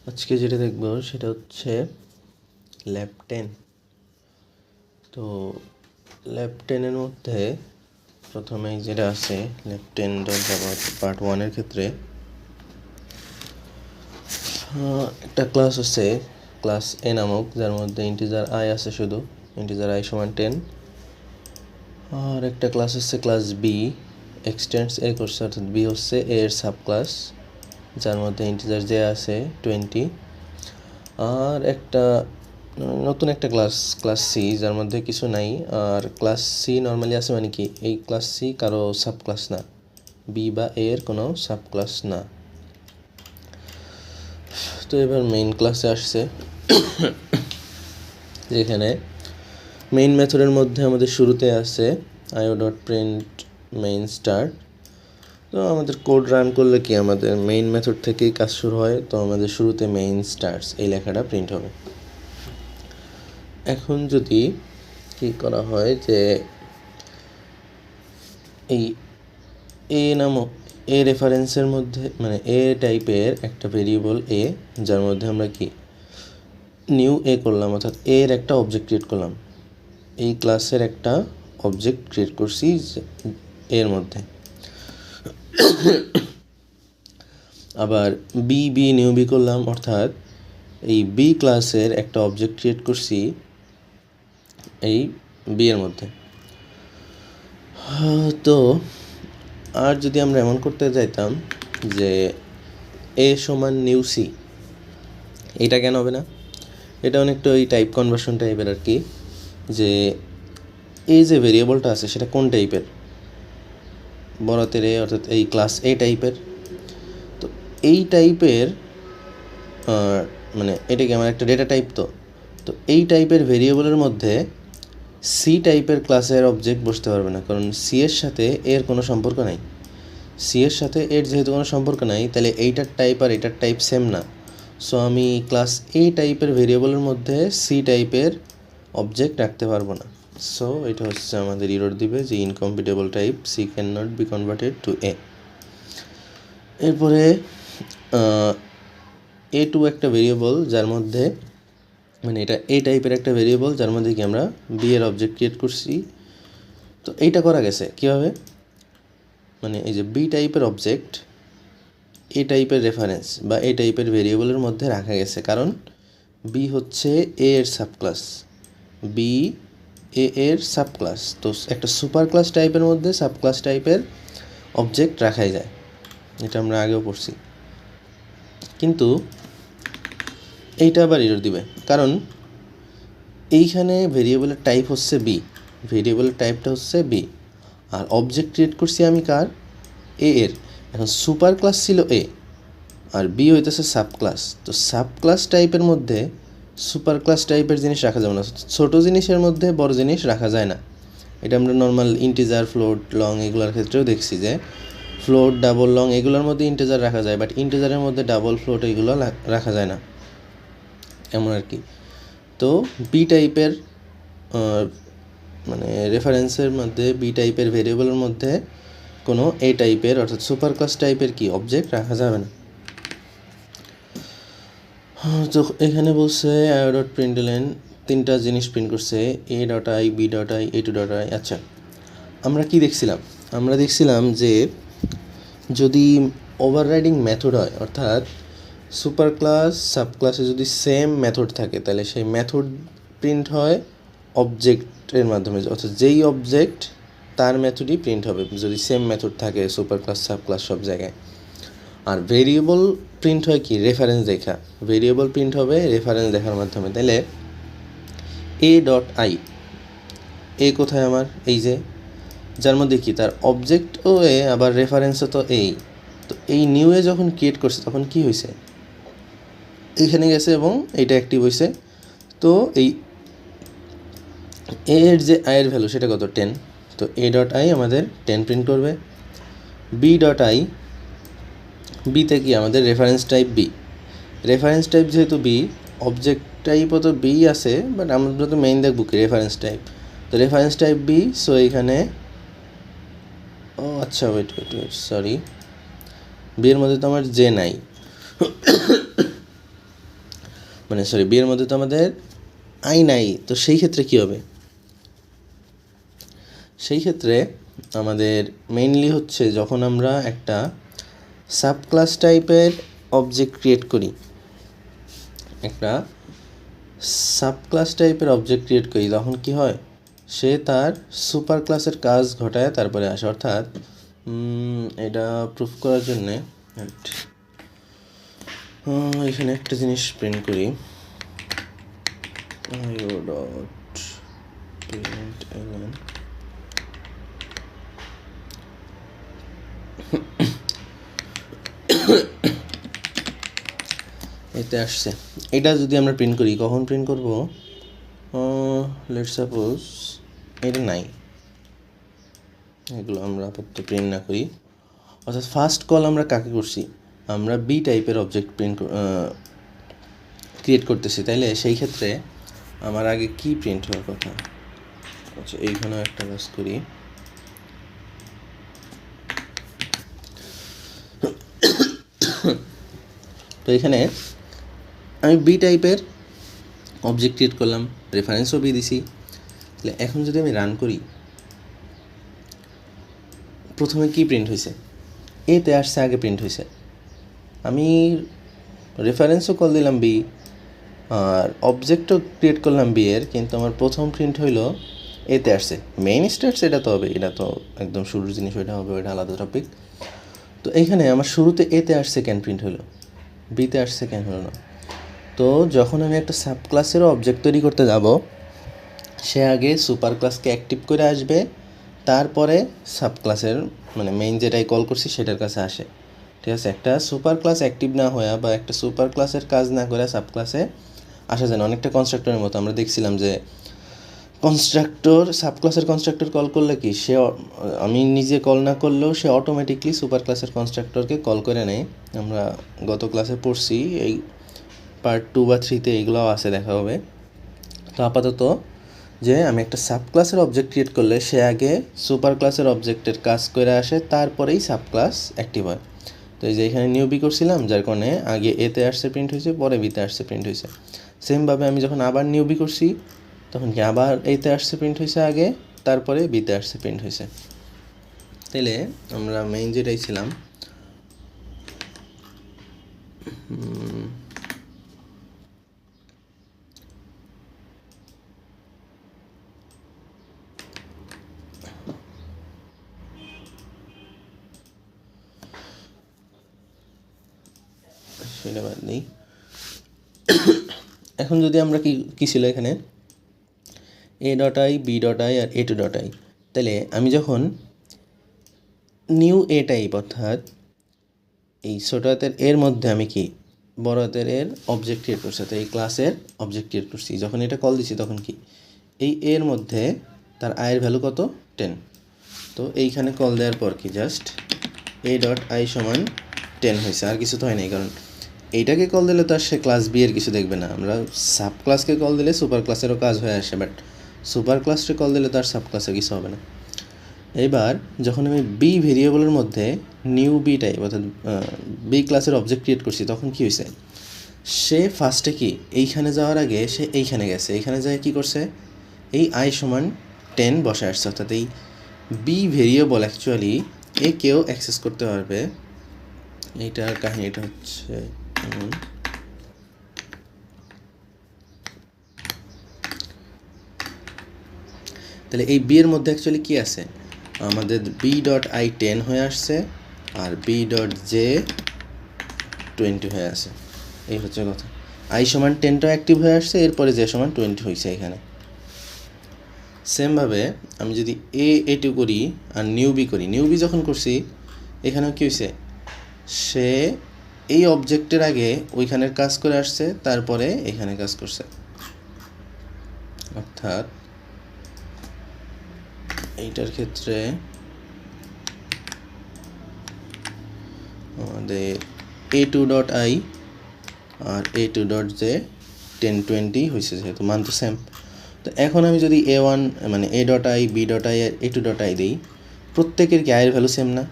আজকে যেটা দেখব সেটা হচ্ছে ল্যাব 10। তো ল্যাব 10-এর মধ্যে প্রথমেই যেটা আছে ল্যাব 10.java পার্ট 1-এর ক্ষেত্রে একটা ক্লাস আছে ক্লাস এ নামক, যার মধ্যে ইন্টিজার আই আছে, শুধু ইন্টিজার আই সমান 10। আর একটা ক্লাস হচ্ছে ক্লাস বি, এক্সটেন্ডস এ করছে, অর্থাৎ বি হচ্ছে এ এর সাব ক্লাস, যার মধ্যে ইন্টিজার জে আছে 20। আর একটা নতুন একটা ক্লাস সি, যার মধ্যে কিছু নাই। আর ক্লাস সি নর্মালি আছে, মানে কি এই ক্লাস সি কারো সাব ক্লাস না, বি বা এ এর কোনো সাব ক্লাস না। তো এবার মেইন ক্লাসে আসছে, যেখানে মেইন মেথডের মধ্যে আমাদের শুরুতে আছে io.print main start। তো আমাদের কোড রান করলে কি আমাদের মেইন মেথড থেকেই কাজ শুরু হয়, তো আমাদের শুরুতে মেইন স্টার্টস এই লেখাটা প্রিন্ট হবে। এখন যদি কি করা হয় যে এই এ নামক এ রেফারেন্সের মধ্যে, মানে এ টাইপের একটা ভেরিয়েবল এ, যার মধ্যে আমরা কি নিউ এ করলাম, অর্থাৎ এর একটা অবজেক্ট ক্রিয়েট করলাম, এই ক্লাসের একটা অবজেক্ট ক্রিয়েট করছি এর মধ্যে। আবার বি নিউ বি করলাম, অর্থাৎ এই বি ক্লাসের একটা অবজেক্ট ক্রিয়েট করছি এই বি এর মধ্যে। তো আর যদি আমরা এমন করতে যাইতাম যে এ সমান নিউ সি, এটা কেন হবে না? এটা অনেকটা ওই টাইপ কনভার্সন টাইপের আর কি, যে এই যে ভেরিয়েবলটা আছে সেটা কোন টাইপের, বড়তের এ, অর্থাৎ এই ক্লাস এ টাইপের। তো এই টাইপের মানে এটা কি আমার একটা ডেটা টাইপ, তো এই টাইপের ভেরিয়েবলের মধ্যে সি টাইপের ক্লাসের অবজেক্ট বসতে পারবে না, কারণ সি এর সাথে এর কোনো সম্পর্ক নাই। সি এর সাথে এর যেহেতু কোনো সম্পর্ক নাই, তাহলে এইটার টাইপ আর এটার টাইপ সেম না। সো আমি ক্লাস এ টাইপের ভেরিয়েবলের মধ্যে সি টাইপের অবজেক্ট রাখতে পারবো না। সো এটা হচ্ছে আমাদের এরর দিবে যে incompatible type C can not be converted to A. এরপরে এ টু একটা ভেরিয়েবল, যার মধ্যে মানে এটা এ টাইপের একটা ভেরিয়েবল, যার মধ্যে কি আমরা বি এর অবজেক্ট ক্রিয়েট করছি। তো এইটা করা গেছে কীভাবে, মানে এই যে বি টাইপের অবজেক্ট এ টাইপের রেফারেন্স বা এ টাইপের ভেরিয়েবলের মধ্যে রাখা গেছে, কারণ বি হচ্ছে এ এর সাবক্লাস, বি এ এর সাবক্লাস। তো একটা সুপার ক্লাস টাইপের মধ্যে সাবক্লাস টাইপের অবজেক্ট রাখাই যায়, এটা আমরা আগেও পড়ছি। কিন্তু এইটা আবার এরর দিবে, কারণ এইখানে ভেরিয়েবলের টাইপ হচ্ছে বি, ভেরিয়েবলের টাইপটা হচ্ছে বি, আর অবজেক্ট ক্রিয়েট করছি আমি কার, এ এর। এখন সুপার ক্লাস ছিল এ, আর বি হইতেছে সাব ক্লাস। তো সাব ক্লাস টাইপের মধ্যে সুপার ক্লাস টাইপের জিনিস রাখা যাবে না, ছোটো জিনিসের মধ্যে বড় জিনিস রাখা যায় না। এটা আমরা নর্মাল ইন্টিজার, ফ্লোট, লং এগুলোর ক্ষেত্রেও দেখছি যে ফ্লোট, ডাবল, লং এগুলোর মধ্যে ইন্টিজার রাখা যায়, বাট ইন্টিজারের মধ্যে ডাবল, ফ্লোট এগুলো রাখা যায় না, এমন আর কি। তো বি টাইপের মানে রেফারেন্সের মধ্যে বি টাইপের ভেরিয়েবলের মধ্যে কোনো এ টাইপের, অর্থাৎ সুপার ক্লাস টাইপের কি অবজেক্ট রাখা যাবে না। তো এখানে বলছে io.println তিনটা জিনিস প্রিন্ট করছে, a.i, b.i, a2.i। আচ্ছা, আমরা কি দেখছিলাম, আমরা দেখছিলাম যে যদি ওভাররাইডিং মেথড হয়, অর্থাৎ সুপার ক্লাস সাব ক্লাসে যদি সেম মেথড থাকে, তাহলে সেই মেথড প্রিন্ট হয় অবজেক্টের মাধ্যমে, অর্থাৎ যেই অবজেক্ট তার মেথডই প্রিন্ট হবে যদি সেম মেথড থাকে সুপার ক্লাস সাব ক্লাস সব জায়গায়। আর ভেরিয়েবল প্রিন্ট হয় কি রেফারেন্স দেখা, ভেরিয়েবল প্রিন্ট হবে রেফারেন্স দেখার মাধ্যমে। তাহলে a.i, এ কোথায় আমার, এই যে যার মধ্যে কি তার অবজেক্টও এ, আবার রেফারেন্সও তো এই। তো এই নিউ এ যখন ক্রিয়েট করছে তখন কি হয়েছে, এইখানে গেছে এবং এইটা অ্যাক্টিভ হয়েছে। তো এই এ এর যে আই এর ভ্যালু সেটা কত, 10। তো a.i আমাদের 10 প্রিন্ট করবে। b.i, বিতে কি আমাদের reference type B, reference type যেহেতু বি, অবজেক্ট টাইপও তো বি আছে, বাট আমরা তো মেইন দেখব কি রেফারেন্স টাইপ। তো রেফারেন্স টাইপ বি, সো এইখানে আচ্ছা ওয়েট সরি, বি এর মধ্যে তো আমার জে নাই, মানে সরি বি এর মধ্যে তো আমাদের আই নাই, তো সেই ক্ষেত্রে কী হবে? সেই ক্ষেত্রে আমাদের মেইনলি হচ্ছে যখন আমরা একটা সাব ক্লাস টাইপের অবজেক্ট ক্রিয়েট করি, তখন কি হয়, সে তার সুপার ক্লাসের কাজ ঘটায় তারপরে আসে। অর্থাৎ এটা প্রুফ করার জন্যে এখানে একটা জিনিস প্রিন্ট করি, এতে আসছে। এটা যদি আমরা প্রিন্ট করি, কখন প্রিন্ট করব? লেট সাপোজ এটা নাই, এগুলো আমরা আপাতত প্রিন্ট না করি। অর্থাৎ ফার্স্ট কল আমরা কাকে করছি? আমরা বি টাইপের অবজেক্ট ক্রিয়েট করতেছি। তাইলে সেই ক্ষেত্রে আমার আগে কি প্রিন্ট হওয়ার কথা? আচ্ছা, এইখানেও একটা কাজ করি। তো এখানে আমি বি টাইপের অবজেক্ট ক্রিয়েট করলাম, রেফারেন্সও বি দিছি। তাহলে এখন যদি আমি রান করি, প্রথমে কি প্রিন্ট হয়েছে? এতে আসছে, আগে প্রিন্ট হয়েছে। আমি রেফারেন্সও কল দিলাম বি আর অবজেক্টও ক্রিয়েট করলাম বি এর, কিন্তু আমার প্রথম প্রিন্ট হইলো এতে আসছে। মেইন স্টেটস এটা তো হবে, এটা তো একদম শুরুর জিনিস, ওইটা হবে, ওইটা আলাদা টপিক। তো এইখানে আমার শুরুতে এতে আসছে কেন প্রিন্ট হলো, বিতে আসছে কেন হলো না? তো যখন আমি একটা সাব ক্লাসেরও অবজেক্ট তৈরি করতে যাব, সে আগে সুপার ক্লাসকে অ্যাক্টিভ করে আসবে, তারপরে সাব ক্লাসের মানে মেইন যেটাই কল করছি সেটার কাছে আসে। ঠিক আছে? একটা সুপার ক্লাস অ্যাক্টিভ না হয়ে বা একটা সুপার ক্লাসের কাজ না করে সাব ক্লাসে আসা যায় না। অনেকটা কনস্ট্রাক্টরের মতো আমরা দেখছিলাম যে সাব ক্লাসের কনস্ট্রাক্টর কল করলে কি সে, আমি নিজে কল না করলেও সে অটোমেটিকলি সুপার ক্লাসের কনস্ট্রাক্টরকে কল করে নেয়। আমরা গত ক্লাসে পড়ছি, এই পার্ট 2 বা 3-তে এইগুলোও আছে, দেখা হবে। তো আপাতত যে আমি একটা সাব ক্লাসের অবজেক্ট ক্রিয়েট করলে সে আগে সুপার ক্লাসের অবজেক্টের কাজ করে আসে, তারপরেই সাব ক্লাস অ্যাক্টিভ হয়। তো এই যে এখানে নিউ বি করছিলাম, যার কারণে আগে এতে আসছে প্রিন্ট হয়েছে, পরে বিতে আসছে প্রিন্ট হয়েছে। সেমভাবে আমি যখন আবার নিউ বি করছি, তখন কি আবার এতে আসছে প্রিন্ট হয়েছে আগে, তারপরে বিতে আসছে প্রিন্ট হয়েছে। তাইলে আমরা মেইন যেটাই ছিলাম, সেটা বাদ নেই। এখন যদি আমরা কি ছিল এখানে A dot I, B dot I আর এ টু ডট আই, তাহলে আমি যখন নিউ এ টাইপ অর্থাৎ এই ছোটো হাতের এর মধ্যে আমি কি বড় হাতের এর অবজেক্ট ক্রিয়েট করছি, তো এই ক্লাসের অবজেক্ট ক্রিয়েট করছি, যখন এটা কল দিছি তখন কি এই এর মধ্যে তার আয়ের ভ্যালু কত? 10। তো এইখানে কল দেওয়ার পর কি জাস্ট এ ডট আই সমান 10 হয়েছে, আর কিছু তো হয় নাই। কারণ এইটাকে কল দিলে তো আর সে ক্লাস বি এর কিছু দেখবে না। আমরা সাব ক্লাসকে কল দিলে সুপার ক্লাসেরও কাজ হয়ে আসে, বাট সুপার ক্লাসকে কল দিলে তো আর সাব ক্লাসের কিছু হবে না। এবার যখন আমি বি ভেরিয়েবলের মধ্যে নিউ বি টাইপ অর্থাৎ বি ক্লাসের অবজেক্ট ক্রিয়েট করছি, তখন কি হয়েছে, সে ফার্স্টে কি এইখানে যাওয়ার আগে সে এইখানে গেছে, এইখানে যায় কি করছে, এই আই সমান 10 বসে আসছে। অর্থাৎ এই বি ভেরিয়েবল অ্যাকচুয়ালি এ কেউ অ্যাক্সেস করতে পারবে। এইটার কাহিনীটা হচ্ছে তাহলে এই বি এর মধ্যে অ্যাকচুয়ালি কী আছে, আমাদের বি ডট আই 10 হয়ে আসছে আর বি ডট জে 20 হয়ে আসে। এই হচ্ছে কথা। আই সমান 10টা অ্যাক্টিভ হয়ে আসছে, এরপরে জে সমান 20 হয়েছে এখানে। সেমভাবে আমি যদি এ টু করি আর নিউ বি যখন করছি, এখানেও কী হয়েছে, সে এই অবজেক্টের আগে ওইখানের কাজ করে আসছে, তারপরে এখানে কাজ করছে। অর্থাৎ এইটার ক্ষেত্রে আমাদের এ টু ডট আই আর এ টু ডট জে 10-20 হয়েছে, যেহেতু মান তো সেম। তো এখন আমি যদি A1 মানে A dot I, B dot I আর এ টু ডট আই দিই, প্রত্যেকের কি আয়ের ভ্যালু সেম না?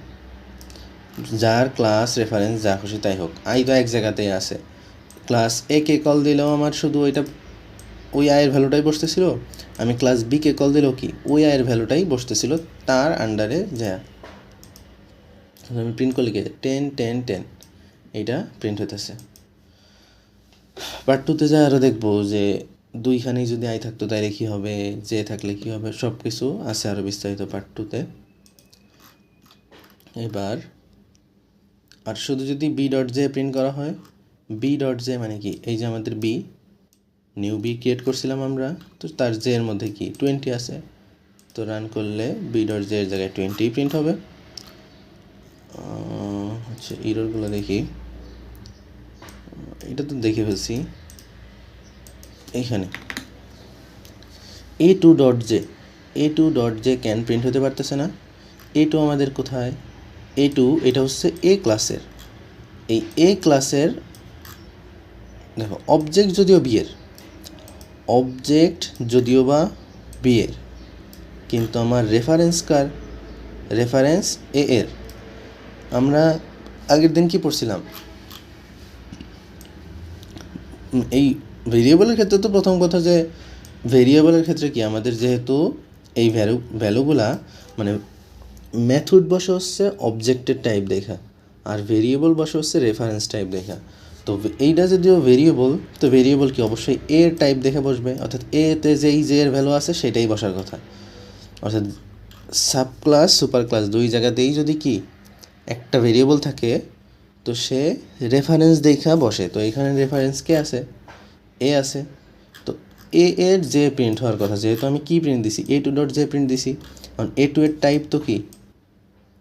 যার ক্লাস রেফারেন্স যা খুশি তাই হোক, আই তো এক জায়গাতেই আছে, ক্লাস এ কে কল দিলেও আমার শুধু ওইটা ওই আয়ের ভ্যালুটাই বসতেছিল, আমি ক্লাস বি কে কল দিলেও কি ওই আয়ের ভ্যালুটাই বসতেছিল তার আন্ডারে যা। আমি প্রিন্ট করলে কি 10 10 10 এইটা প্রিন্ট হইতেছে। পার্ট 2-তে যা আরও দেখবো যে দুইখানেই যদি আই থাকতো তাইলে কী হবে, জে থাকলে কী হবে, সব কিছু আছে আরও বিস্তারিত পার্ট 2-তে। এবার আর শুধু যদি বি ডট জে প্রিন্ট করা হয়, বি ডট জে মানে কি, এই যে আমাদের বি, নিউ বি ক্রিয়েট করছিলাম আমরা, তো তার জে এর মধ্যে কি 20 আছে, তো রান করলে বি ডট জে এর জায়গায় 20 প্রিন্ট হবে। আচ্ছা ইররগুলো দেখি, এটা তো দেখে ফেলছি। এইখানে A2 dot J, A2 dot J can print হতে পারতেছে না। A2 আমাদের কোথায়, A2 এটা হচ্ছে এ ক্লাসের, এই এ ক্লাসের দেখো অবজেক্ট যদিও বিয়ের, অবজেক্ট যদিও বা বিয়ের, কিন্তু আমার রেফারেন্স কার, রেফারেন্স এ এর। আমরা আগের দিন কি পড়ছিলাম, এই ভেরিয়েবলের ক্ষেত্রে তো প্রথম কথা যে ভেরিয়েবলের ক্ষেত্রে কি আমাদের যেহেতু এই ভ্যালুগুলা মানে মেথড বসে হচ্ছে অবজেক্টের টাইপ দেখা, আর ভেরিয়েবল বসে হচ্ছে রেফারেন্স টাইপ দেখা। তো এইটা যদিও ভেরিয়েবল, তো ভেরিয়েবল কি অবশ্যই এর টাইপ দেখে বসবে, অর্থাৎ এতে যেই যে এর ভ্যালু আছে সেটাই বসার কথা। অর্থাৎ সাব ক্লাস সুপার ক্লাস দুই জায়গাতেই যদি কি একটা ভেরিয়েবল থাকে তো সে রেফারেন্স দেখা বসে। তো এখানে রেফারেন্স কে আছে, এ আছে, তো এ এর যে প্রিন্ট হওয়ার কথা, যেহেতু আমি কি প্রিন্ট দিছি A2 ডট জে প্রিন্ট দিছি, কারণ A2 এর টাইপ তো কি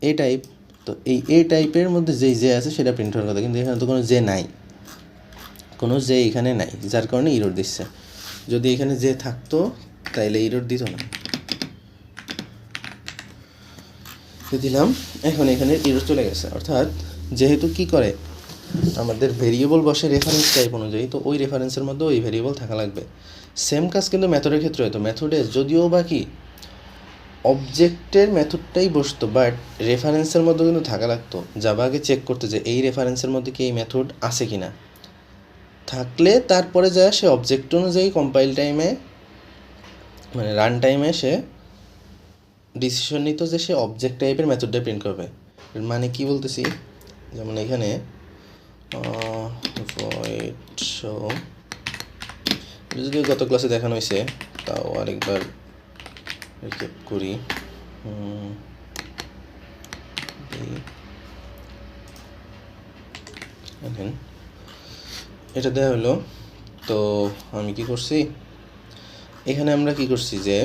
এ টাইপ, তো এই এ টাইপের মধ্যে যেই জে আছে সেটা প্রিন্ট হওয়ার কথা, কিন্তু এখানে তো কোনো জে নাই, কোনো জে এখানে নাই, যার কারণে ইরর দিচ্ছে। যদি এখানে জে থাকতো তাইলে ইরর দিত না, দিলাম। এখন এখানে ইরর চলে গেছে, অর্থাৎ যেহেতু কি করে আমাদের ভেরিয়েবল বসে রেফারেন্স টাইপ অনুযায়ী, তো ওই রেফারেন্সের মধ্যে ওই ভেরিয়েবল থাকা লাগবে। সেম কাজ কিন্তু মেথডের ক্ষেত্রে হতো, মেথডে যদিও বা কি অবজেক্টের মেথডটাই বসতো, বাট রেফারেন্সের মধ্যে কিন্তু থাকা লাগতো। জাভা আগে চেক করতে যে এই রেফারেন্সের মধ্যে কি এই মেথড আছে কি না, থাকলে তারপরে যায় সে অবজেক্ট অনুযায়ী কম্পাইল টাইমে মানে রান টাইমে সে ডিসিশন নিত যে সে অবজেক্ট টাইপের মেথডটা প্রিন্ট করবে। মানে কি বলতেছি, যেমন এখানে void show, যদিও গত ক্লাসে দেখানো হয়েছে তাও আরেকবার রিক্যাপ করি। এটা দেওয়া হলো, তো আমি কি করছি এখানে, আমরা কি করছি যে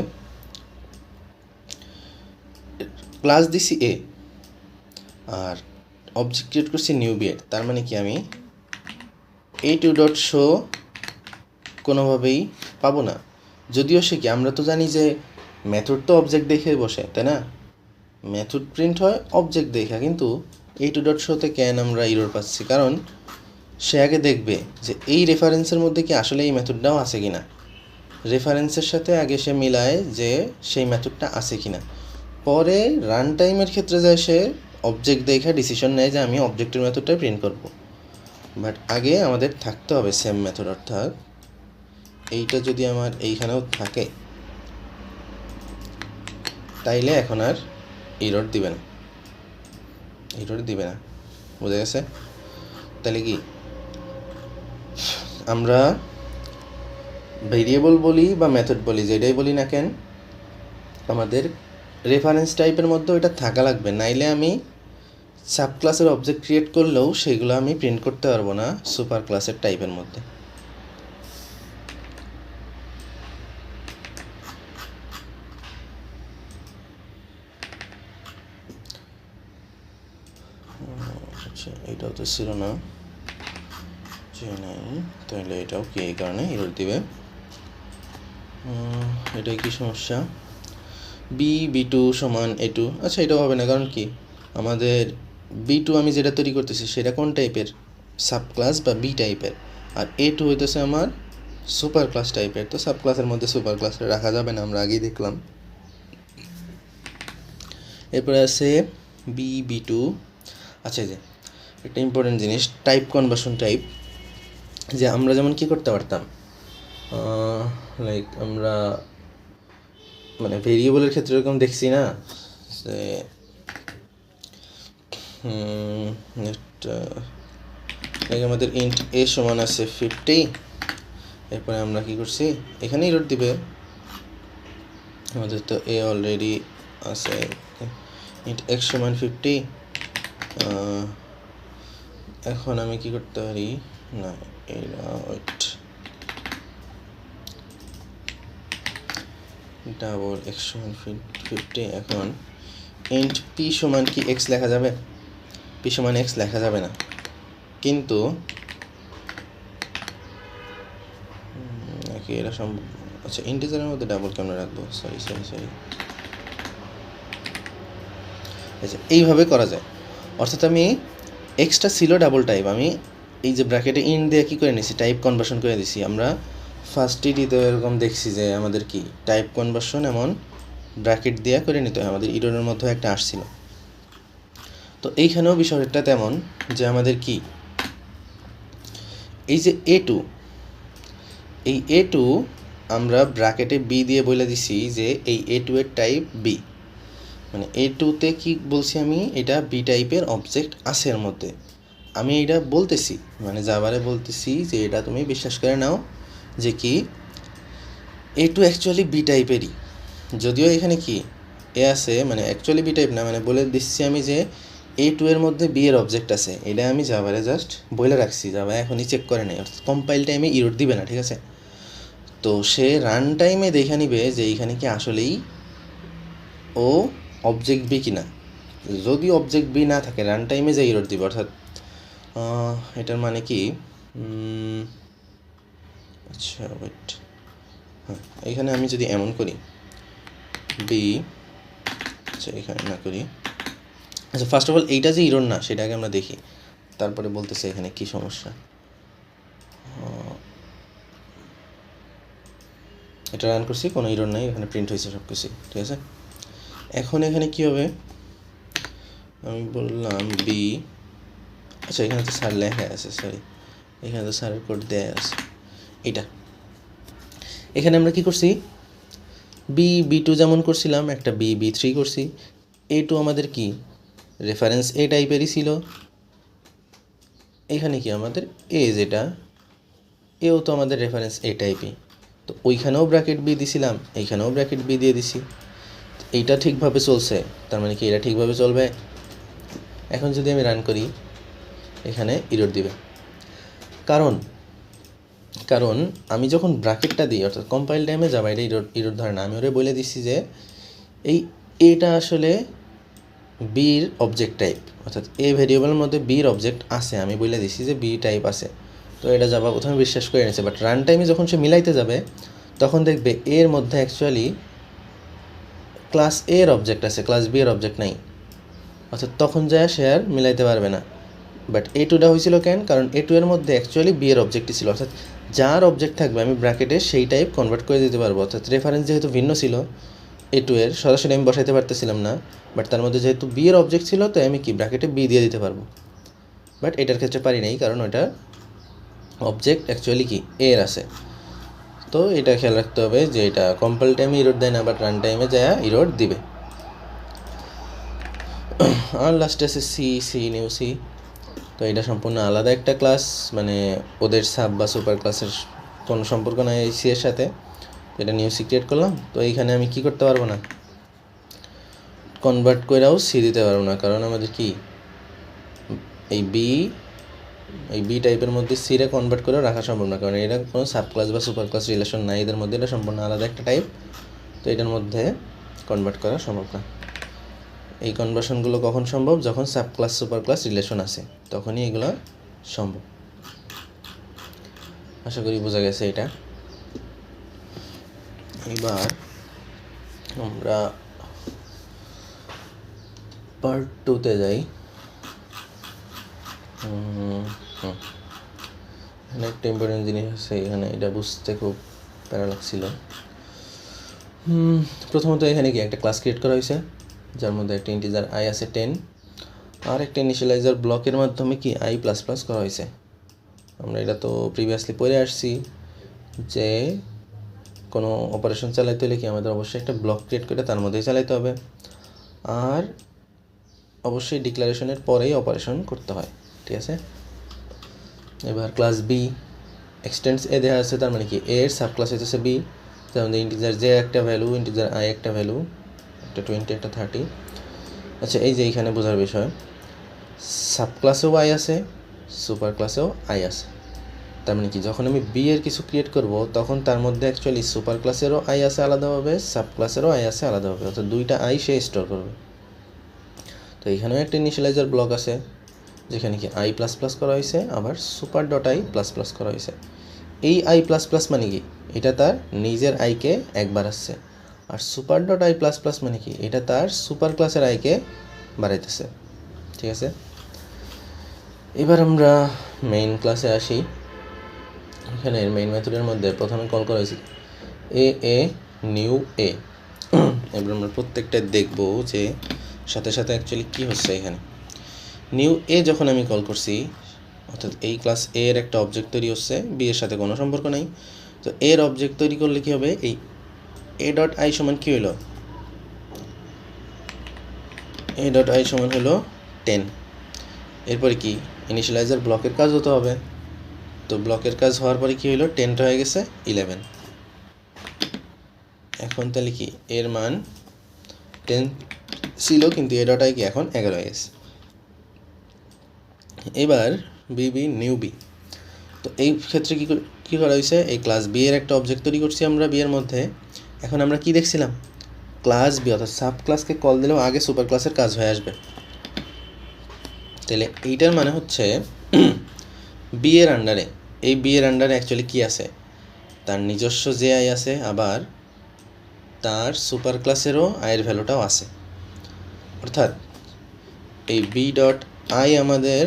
ক্লাস দিছি এ আর অবজেক্ট ক্রিয়েট করছি নিউ বি এর, তার মানে কি আমি A2 ডট শো কোনোভাবেই পাবো না। যদিও সে কি, আমরা তো জানি যে মেথড তো অবজেক্ট দেখে বসে, তাই না, মেথড প্রিন্ট হয় অবজেক্ট দেখা, কিন্তু A2 ডট শোতে কেন আমরা ইরর পাচ্ছি, কারণ সে আগে দেখবে যে এই রেফারেন্সের মধ্যে কি আসলে এই মেথডটাও আছে কি না, রেফারেন্সের সাথে আগে সে মিলায় যে সেই মেথডটা আছে কি না, পরে রান টাইমের ক্ষেত্রে যায় সে অবজেক্ট দেখা ডিসিশন নেয় যে আমি অবজেক্টের মেথডটা প্রিন্ট করব। বাট আগে আমাদের থাকতে হবে সেম মেথড, অর্থাৎ এইটা যদি আমার এইখানেও থাকে তাইলে এখন আর ইরর দিবে না, ইরর দিবে না, বুঝা গেছে। তাহলে কি আমরা ভেরিয়েবল বলি বা মেথড বলি, যেটাই বলি না কেন, আমাদের রেফারেন্স টাইপের মধ্যে ওইটা থাকা লাগবে, নাইলে আমি সাব ক্লাসের অবজেক্ট ক্রিয়েট করলেও সেগুলো আমি প্রিন্ট করতে পারবো না সুপার ক্লাসের টাইপের মধ্যে। আচ্ছা এটাও তো ছিল না, যে নাই, তাহলে এটাও কি এই কারণে ইরর দিবে। এটাই কি সমস্যা, B2 সমান A2, আচ্ছা এটাও হবে না, কারণ কি আমাদের B2 আমি যেটা তৈরি করতেছি সেটা কোন টাইপের, সাব ক্লাস বা বি টাইপের, আর A2 হইতেছে আমার সুপার ক্লাস টাইপের, তো সাব ক্লাসের মধ্যে সুপার ক্লাস রাখা যাবে না, আমরা আগেই দেখলাম। এরপরে আছে B2, আচ্ছা এই যে একটা ইম্পর্টেন্ট জিনিস, টাইপ কনভার্সন টাইপ। যে আমরা যেমন কি করতে পারতাম, লাইক আমরা মানে ভেরিয়েবলের ক্ষেত্রে এরকম দেখছি না যে লাইক আমাদের ইন্ট এ সমান আছে 50, এরপরে আমরা কি করছি এখানে ইরোড দিবে, আমাদের তো এ অলরেডি আছে, ইন্ট এক্স সমান 50। এখন আমি কি করতে পারি না, এটা ওয়েট ডাবল এক্স সমান 50। এখন ইন্ট পি সমান কি এক্স লেখা যাবে? পি সমান এক্স লেখা যাবে না, কিন্তু নাকি এটা সম্ভব? আচ্ছা, ইন্টিজারের মধ্যে ডাবল কেন রাখবো? সরি। আচ্ছা, এইভাবে করা যায়। অর্থাৎ আমি এক্সটা ছিল ডাবল টাইপ, আমি এই যে ব্র্যাকেটে ইন দিয়ে কী করে নিছি, টাইপ কনভার্সন করে দিছি। আমরা ফার্স্ট টিডিতে এরকম দেখছি যে আমাদের কি টাইপ কনভার্সন এমন ব্র্যাকেট দিয়ে করে নিতে হয়, আমাদের ইরোরের মধ্যে একটা আসছিল। তো এইখানেও বিষয়টা তেমন যে আমাদের কি এই যে এ টু আমরা ব্র্যাকেটে বি দিয়ে বলে দিছি যে এই A2 এর টাইপ বি, মানে A2তে কি বলছি আমি, এটা বি টাইপের অবজেক্ট আছে এর মধ্যে। আমি এটা বলতেছি, মানে জাভারে বলতেছি যে এটা তুমি বিশ্বাস করে নাও যে কি A2 অ্যাকচুয়ালি বি টাইপেরই, যদিও এখানে কি এ আছে, মানে অ্যাকচুয়ালি বি টাইপ না, মানে বলে দিচ্ছি আমি যে A2 এর মধ্যে বি এর অবজেক্ট আছে। এটা আমি জাভারে জাস্ট বলে রাখছি, জাভা এখনই চেক করে নেই, অর্থাৎ কম্পাইল টাইমে ইরোর দিবে না, ঠিক আছে? তো সে রান টাইমে দেখে নিবে যে এইখানে কি আসলেই ও অবজেক্ট বি কিনা। যদি অবজেক্ট বি না থাকে রান টাইমে যে ইরোর দিবে, অর্থাৎ এটার মানে কি, আচ্ছা ওয়েট, হ্যাঁ এইখানে আমি যদি এমন করি বি, আচ্ছা এখানে না করি, আচ্ছা ফার্স্ট অফ অল এইটা যে ইরোর না সেটাকে আমরা দেখি, তারপরে বলতেছে এখানে কি সমস্যা। এটা রান করছি, কোনো ইরোর নাই, এখানে প্রিন্ট হয়েছে সব কিছু, ঠিক আছে? এখন এখানে কি হবে, আমি বললাম বি, আচ্ছা এখানে তো স্যার লেখা আছে, সরি এখানে তো স্যারের কোড দেয়া আছে। এটা এখানে আমরা কি করছি, বি2 যেমন করছিলাম, একটা বি3 করছি। A2 আমাদের কি রেফারেন্স এ টাইপেরই ছিল, এখানে কি আমাদের এ, যেটা এও তো আমাদের রেফারেন্স এ টাইপই, তো ওইখানেও ব্র্যাকেট বি দিছিলাম, এইখানেও ব্র্যাকেট বি দিয়ে দিছি। এইটা ঠিকভাবে চলছে, তার মানে কি এটা ঠিকভাবে চলবে। এখন যদি আমি রান করি, এখানে ইরোর দিবে, কারণ আমি যখন ব্র্যাকেটটা দিই, অর্থাৎ কম্পাইল টাইমে যাবা, এটা ইরোর ধরে না, আমি ওরে বলে দিচ্ছি যে এটা আসলে বির অবজেক্ট টাইপ, অর্থাৎ এ ভেরিয়েবলের মধ্যে বির অবজেক্ট আছে, আমি বলে দিচ্ছি যে বি টাইপ আছে। তো এটা যাবা প্রথমে বিশ্বাস করে নিয়েছে, বাট রান টাইমে যখন সে মিলাইতে যাবে তখন দেখবে এর মধ্যে অ্যাকচুয়ালি ক্লাস এর অবজেক্ট আছে, ক্লাস বি এর অবজেক্ট নাই, অর্থাৎ তখন যায় সে আর মিলাইতে পারবে না। বাট A2টা হয়েছিল কেন, কারণ A2 এর মধ্যে অ্যাকচুয়ালি বি এর অবজেক্টই ছিল, অর্থাৎ যার অবজেক্ট থাকবে আমি ব্র্যাকেটে সেই টাইপ কনভার্ট করে দিতে পারবো। অর্থাৎ রেফারেন্স যেহেতু ভিন্ন ছিল A2 এর, সরাসরি আমি বসাইতে পারতেছিলাম না, বাট তার মধ্যে যেহেতু বি এর অবজেক্ট ছিল তো আমি কি ব্র্যাকেটে বি দিয়ে দিতে পারবো। বাট এটার ক্ষেত্রে পারি নাই, কারণ ওটা অবজেক্ট অ্যাকচুয়ালি কি এর আছে। তো এটা খেয়াল রাখতে হবে যে এটা কম্পাইল টাইমে ইরোড দেয় না, বাট রান টাইমে যায় ইরোড দিবে। আর লাস্টে আছে নিউ সি। তো এটা সম্পূর্ণ আলাদা একটা ক্লাস, মানে ওদের সাব বা সুপার ক্লাসের কোনো সম্পর্ক নাই এই সি এর সাথে। এটা নিউ সি ক্রিয়েট করলাম, তো এইখানে আমি কি করতে পারবো না, কনভার্ট করেও সি দিতে পারবো না, কারণ আমাদের কি এই বি টাইপের মধ্যে সিরে কনভার্ট করেও রাখা সম্ভব না, কারণ এটা কোনো সাব ক্লাস বা সুপার ক্লাস রিলেশন নাই এদের মধ্যে, এটা সম্পূর্ণ আলাদা একটা টাইপ। তো এটার মধ্যে কনভার্ট করা সম্ভব না। এই কনভার্সনগুলো কখন সম্ভব, যখন sub class super class relation আছে, তখনই এগুলো সম্ভব। আশা করি বোঝা গেছে এটা। এবার আমরা পার্ট 2-তে যাই। এখানে একটা ইম্পর্টেন্ট জিনিস আছে, এখানে এটা বুঝতে খুব প্যারা লাগছিল। প্রথমত এখানে কি একটা ক্লাস ক্রিয়েট করা হয়েছে, যার মধ্যে একটা ইন্টিজার আই আছে 10, আর একটা ইনিশিয়ালাইজার ব্লকের মাধ্যমে কি i++ করা হয়েছে। আমরা এটা তো প্রিভিয়াসলি পড়ে আসছি যে কোনো অপারেশন চালাইতে হলে কি আমাদের অবশ্যই একটা ব্লক ক্রিয়েট করে তার মধ্যেই চালাইতে হবে, আর অবশ্যই ডিক্লারেশনের পরেই অপারেশন করতে হয়। ঠিক আছে, এবার ক্লাস বি এক্সটেন্স এ দেওয়া আছে, তার মানে কি এর সাব ক্লাস হচ্ছে বি, যেমন ইন্টিজার জে একটা ভ্যালু, ইন্টিজার আই একটা ভ্যালু, একটা 20 একটা 30। আচ্ছা, এই যে এইখানে বোঝার বিষয়, সাব ক্লাসেও আই আছে, সুপার ক্লাসেও আই আছে। তার মানে কি যখন আমি বি এর কিছু ক্রিয়েট করব তখন তার মধ্যে অ্যাকচুয়ালি সুপার ক্লাসেরও আই আছে আলাদাভাবে, সাব ক্লাসেরও আই আছে আলাদাভাবে, অর্থাৎ দুইটা আই সে স্টোর করবে। তো এখানেও একটা ইনিশিয়ালাইজার ব্লক আছে যেখানে কি আই প্লাস প্লাস করা হয়েছে, আবার super dot I plus plus করা হয়েছে। এই আই প্লাস প্লাস মানে কি এটা তার নিজের আইকে একবার আসছে, আর super dot I plus plus মানে কি এটা তার সুপার ক্লাসের আইকে বাড়াইতেছে। ঠিক আছে, এবার আমরা মেইন ক্লাসে আসি। এখানে মেইন মেথডের মধ্যে প্রথমে কল করা হয়েছে এ নিউ এ। এবার আমরা প্রত্যেকটা দেখব যে সাথে সাথে অ্যাকচুয়ালি কী হচ্ছে। এখানে নিউ এ যখন আমি কল করছি, অর্থাৎ এই ক্লাস এ এর একটা অবজেক্ট তৈরি হচ্ছে, বি এর সাথে কোনো সম্পর্ক নাই। তো এর অবজেক্ট তৈরি করলে কী হবে, এই এ ডট আই সমান কী হলো, এ ডট আই সমান হলো 10। এরপরে কি ইনিশিয়ালাইজার ব্লকের কাজ হতে হবে, তো ব্লকের কাজ হওয়ার পরে কী হলো, 10টা হয়ে গেছে 11। এখন তাহলে কি এর মান 10 ছিল, কিন্তু এ ডট আই কি এখন 11 হয়ে গেছে। এবার বি নিউ বি, তো এই ক্ষেত্রে কী করা হয়েছে, এই ক্লাস বি এর একটা অবজেক্ট তৈরি করছি আমরা বি এর মধ্যে। এখন আমরা কি দেখছিলাম, ক্লাস বি অর্থাৎ সাব ক্লাসকে কল দিলেও আগে সুপার ক্লাসের কাজ হয়ে আসবে। তাহলে এইটার মানে হচ্ছে বি এর আন্ডারে, এই বি এর আন্ডারে অ্যাকচুয়ালি কী আছে, তার নিজস্ব যে আই আছে, আবার তার সুপার ক্লাসেরও আয়ের ভ্যালুটাও আছে। অর্থাৎ এই বি ডট আই আমাদের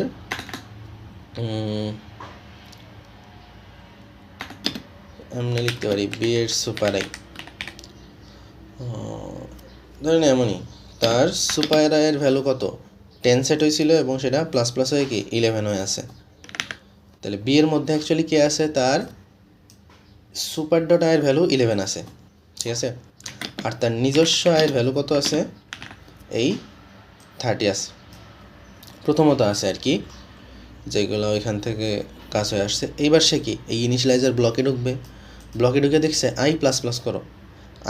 আমরা লিখতে পারি বি এর সুপার আই, ধরেন এমনই তার সুপার আইয়ের ভ্যালু কত 10 সেট হয়েছিল এবং সেটা প্লাস প্লাস হয়ে কি 11 হয়ে আছে। তাহলে বি এর মধ্যে অ্যাকচুয়ালি কে আছে, তার সুপার ডট আয়ের ভ্যালু 11 আছে। ঠিক আছে, আর তার নিজস্ব আয়ের ভ্যালু কত আছে, এই 30 আছে, প্রথমত আছে আর কি, যেগুলো ওইখান থেকে কাজ হয়ে আসছে। এইবার সে কি এই ইনিশিয়ালাইজার ব্লকে ঢুকবে, ব্লকে ঢুকে দেখছে আই প্লাস প্লাস করো,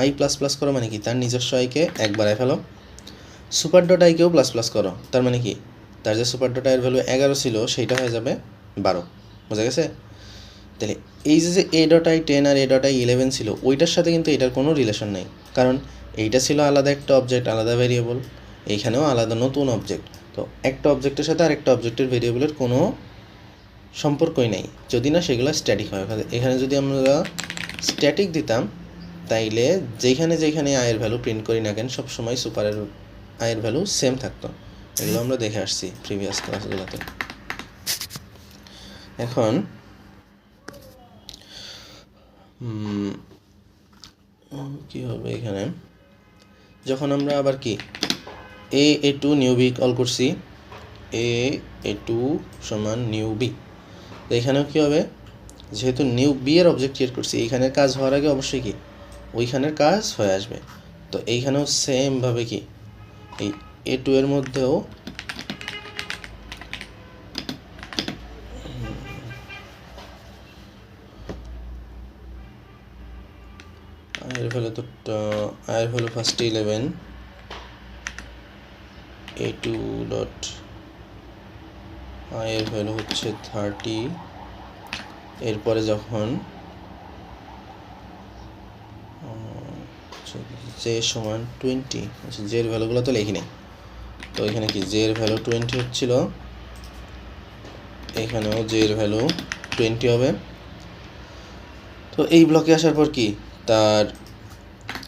আই প্লাস প্লাস করো মানে কি তার নিজস্ব আইকে একবারে ফেলো, সুপার ডট আইকেও প্লাস প্লাস করো, তার মানে কি তার যে সুপার ডট আইয়ের ভ্যালু 11 ছিল সেইটা হয়ে যাবে 12। বোঝা গেছে? তাহলে এই যে এ ডট আই 10 আর এ ডট আই 11 ছিল, ওইটার সাথে কিন্তু এটার কোনো রিলেশন নেই, কারণ এইটা ছিল আলাদা একটা অবজেক্ট, আলাদা ভেরিয়েবল, এইখানেও আলাদা নতুন অবজেক্ট। তো একটা অবজেক্টের সাথে আরেকটা অবজেক্টের ভেরিয়েবলের কোনো সম্পর্কই নেই, যদি না সেগুলো স্ট্যাটিক হয়। এখানে যদি আমরা স্ট্যাটিক দিতাম তাইলে যেখানে আয়ের ভ্যালু প্রিন্ট করি না কেন সবসময় সুপারের আয়ের ভ্যালু সেম থাকতো। এগুলো আমরা দেখে আসছি প্রিভিয়াস ক্লাসগুলোতে। এখন কী হবে এখানে, যখন আমরা আবার কি এ টু নিউ বি কল করছি, এ টু সমান নিউ বি, তো এখানেও কী হবে, যেহেতু নিউ বি এর অবজেক্ট ক্রিয়েট করছি, এইখানের কাজ হওয়ার আগে অবশ্যই কি ওইখানের কাজ হয়ে আসবে। তো এইখানেও সেমভাবে কি এই এ টু এর মধ্যেও আয়ের ভ্যালু ফার্স্টে 11, এ টু ডট আয়ের ভ্যালু হচ্ছে 30, এরপরে যখন জে সমান 20, আচ্ছা জের ভ্যালুগুলো তো লিখি নেই, তো এখানে কি জের ভ্যালু 20 হচ্ছিল, এখানেও জের ভ্যালু 20 হবে। তো এই ব্লকে আসার পর কি তার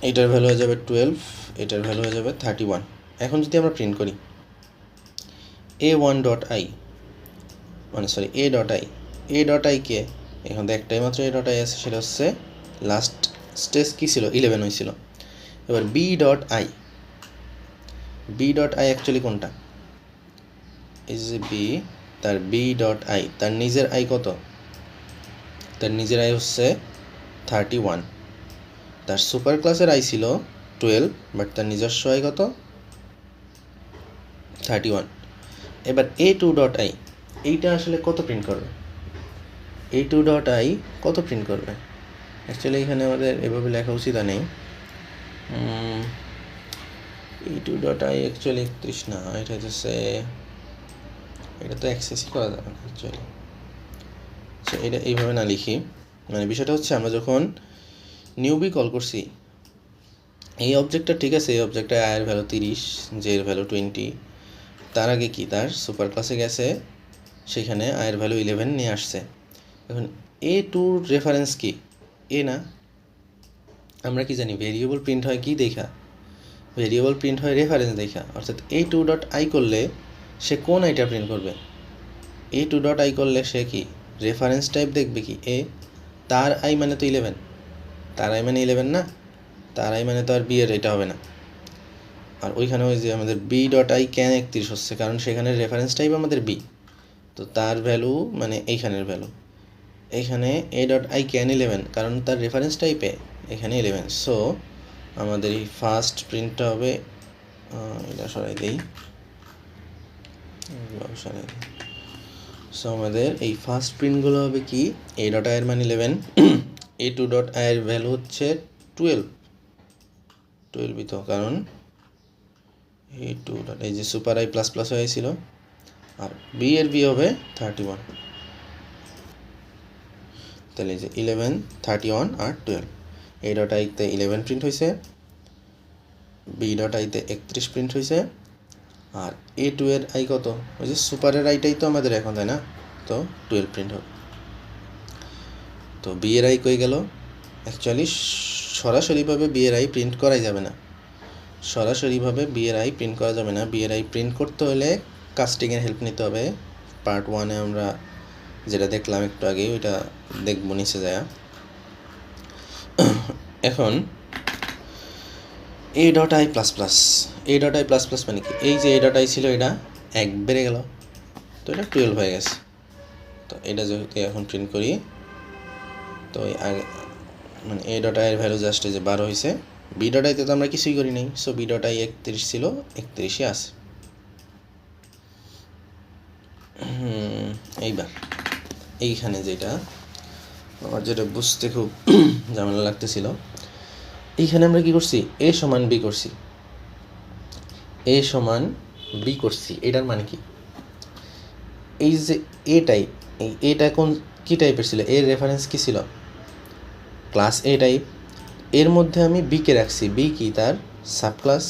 এটার ভ্যালু হয়ে যাবে 12, এটার ভ্যালু হয়ে যাবে 31। এখন যদি আমরা প্রিন্ট করি a1.i মানে সরি a.i কে, এখান থেকে একটাই মাত্র a.i আছে, সেটা হচ্ছে লাস্ট স্টেজ কী ছিল 11 হয়েছিল। এবার b.i অ্যাকচুয়ালি কোনটা, এই যে বি, তার b.i তার নিজের আই কত তার নিজের আই হচ্ছে 31, তার সুপার ক্লাসের আই ছিল 12, বাট তার নিজস্ব আই কত 31। এবার a2.i এইটা আসলে কত প্রিন্ট করবে, a2.i কত প্রিন্ট করবে? অ্যাকচুয়ালি এখানে আমাদের এভাবে লেখা উচিত নেই। a2.i অ্যাকচুয়ালি 31 না, এটা হচ্ছে, এটা তো অ্যাক্সেসই করা যাবে না অ্যাকচুয়ালি। আচ্ছা, এটা এইভাবে না লিখি, মানে বিষয়টা হচ্ছে আমরা যখন নিউবি কল করছি এই অবজেক্টটা, ঠিক আছে, এই অবজেক্টটা আয়ের ভ্যালু 30, জে এর ভ্যালু 20, তার আগে কি তার সুপার ক্লাসে গেছে, সেখানে আয়ের ভ্যালু 11 নিয়ে আসছে। এখন a2 রেফারেন্স কি এ না, আমরা কি জানি ভেরিয়েবল প্রিন্ট হয় কি দেখা, ভেরিয়েবল প্রিন্ট হয় রেফারেন্স দেখা, অর্থাৎ a2.i করলে সে কোন আইটা প্রিন্ট করবে, a2.i করলে সে কি রেফারেন্স টাইপ দেখবে কি এ, তার আই মানে তো 11, তার আই মানে 11 না, তার আই মানে তো আর বি এর এটা হবে না। আর ওইখানে ওই যে আমাদের b.i ক্যান 31 হচ্ছে, কারণ সেখানে রেফারেন্স টাইপ আমাদের বি, তো তার ভ্যালু মানে এইখানের ভ্যালু, এইখানে a.i ক্যান 11, কারণ তার রেফারেন্স টাইপে এখানে 11। সো আমাদের এই ফার্স্ট প্রিন্টটা হবে, এটা সরাই দিই, সো আমাদের এই ফার্স্ট প্রিন্টগুলো হবে কি a.i এর মান 11, a2.i এর ভ্যালু হচ্ছে 12ই তো, কারণ a2. এই যে সুপার আই প্লাস প্লাস হয়েছিল, আর বি এর বি হবে 31, তাহলে এই যে 11, 31 আর 12, a.i-তে 11 প্রিন্ট হয়েছে, b.i-তে 31 প্রিন্ট হয়েছে, আর a2 এর আই কত, ওই যে সুপারের আইটাই তো আমাদের এখন, তাই না, তো 12 প্রিন্ট হবে। তো বি এর আই কই গেল, অ্যাকচুয়ালি সরাসরিভাবে বি এর আই প্রিন্ট করাই যাবে না, সরাসরিভাবে বি এর আই প্রিন্ট করা যাবে না। বি এর আই প্রিন্ট করতে হলে কাস্টিংয়ের হেল্প নিতে হবে। পার্ট 1-এ আমরা যেটা দেখলাম একটু আগে, ওইটা দেখবো নিচে যায়। এখন a.i plus plus, a.i plus plus মানে কি, এই যে a.i ছিল এটা 1 বেড়ে গেল, তো এটা 12 হয়ে গেছে। তো এটা যদি এখন প্রিন্ট করি, তো আগে মানে a.i এর ভ্যালু জাস্ট এই যে 12 হয়েছে, b.i-তে তো আমরা কিছুই করি নাই, সো b.i 31 ছিল, 31ই আছে। এইবার এইখানে যেটা আমার যেটা বুঝতে খুব ঝামেলা লাগতেছিল, এইখানে আমরা কি করছি, এ সমান বি করছি, এ সমান বি করছি। এটার মানে কি, এই যে এ টাইপ, এই এটা কোন কি টাইপের ছিল, এর রেফারেন্স কি ছিল ক্লাস এ টাইপ, এর মধ্যে আমি বিকে রাখছি, বি কি তার সাবক্লাস,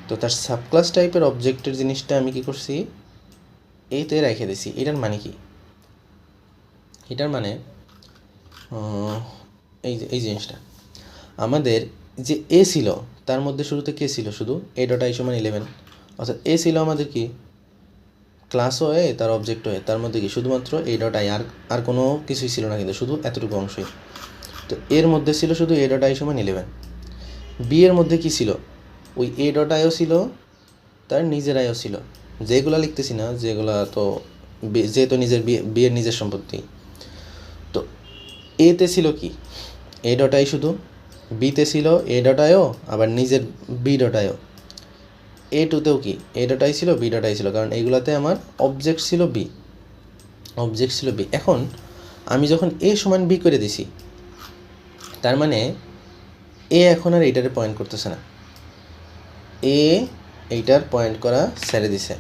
তো তার সাবক্লাস টাইপের অবজেক্টের জিনিসটা আমি কি করছি এইতে রেখে দিছি। এটার মানে কি, এটার মানে এই জিনিসটা আমাদের যে এ ছিল তার মধ্যে শুরুতে কে ছিল, শুধু a.i সমান 11, অর্থাৎ এ ছিল আমাদের কি ক্লাস হয়ে তার অবজেক্ট হয়ে, তার মধ্যে কি শুধুমাত্র a.i, আর কোনো কিছুই ছিল না, কিন্তু শুধু এতটুকু অংশই। তো এর মধ্যে ছিল শুধু a.i সমান 11। বি এর মধ্যে কি ছিল, ওই a.iও ছিল, তার নিজের আইও ছিল, যেগুলা লিখতেছি না যেগুলা তো যেহেতু নিজের বিয়ের নিজের সম্পত্তি। তো এতে ছিল কি a.i শুধু, বিতে ছিল a.iও, আবার নিজের b.iও, a2তেও কি a.i ছিল, b.i ছিল, কারণ এইগুলাতে আমার অবজেক্ট ছিল বি, অবজেক্ট ছিল বি। এখন আমি যখন এ সমান বি করে দিছি, তার মানে এ এখন আর এইটারে পয়েন্ট করতেছে না, এ এইটার পয়েন্ট করা ছেড়ে দিছে।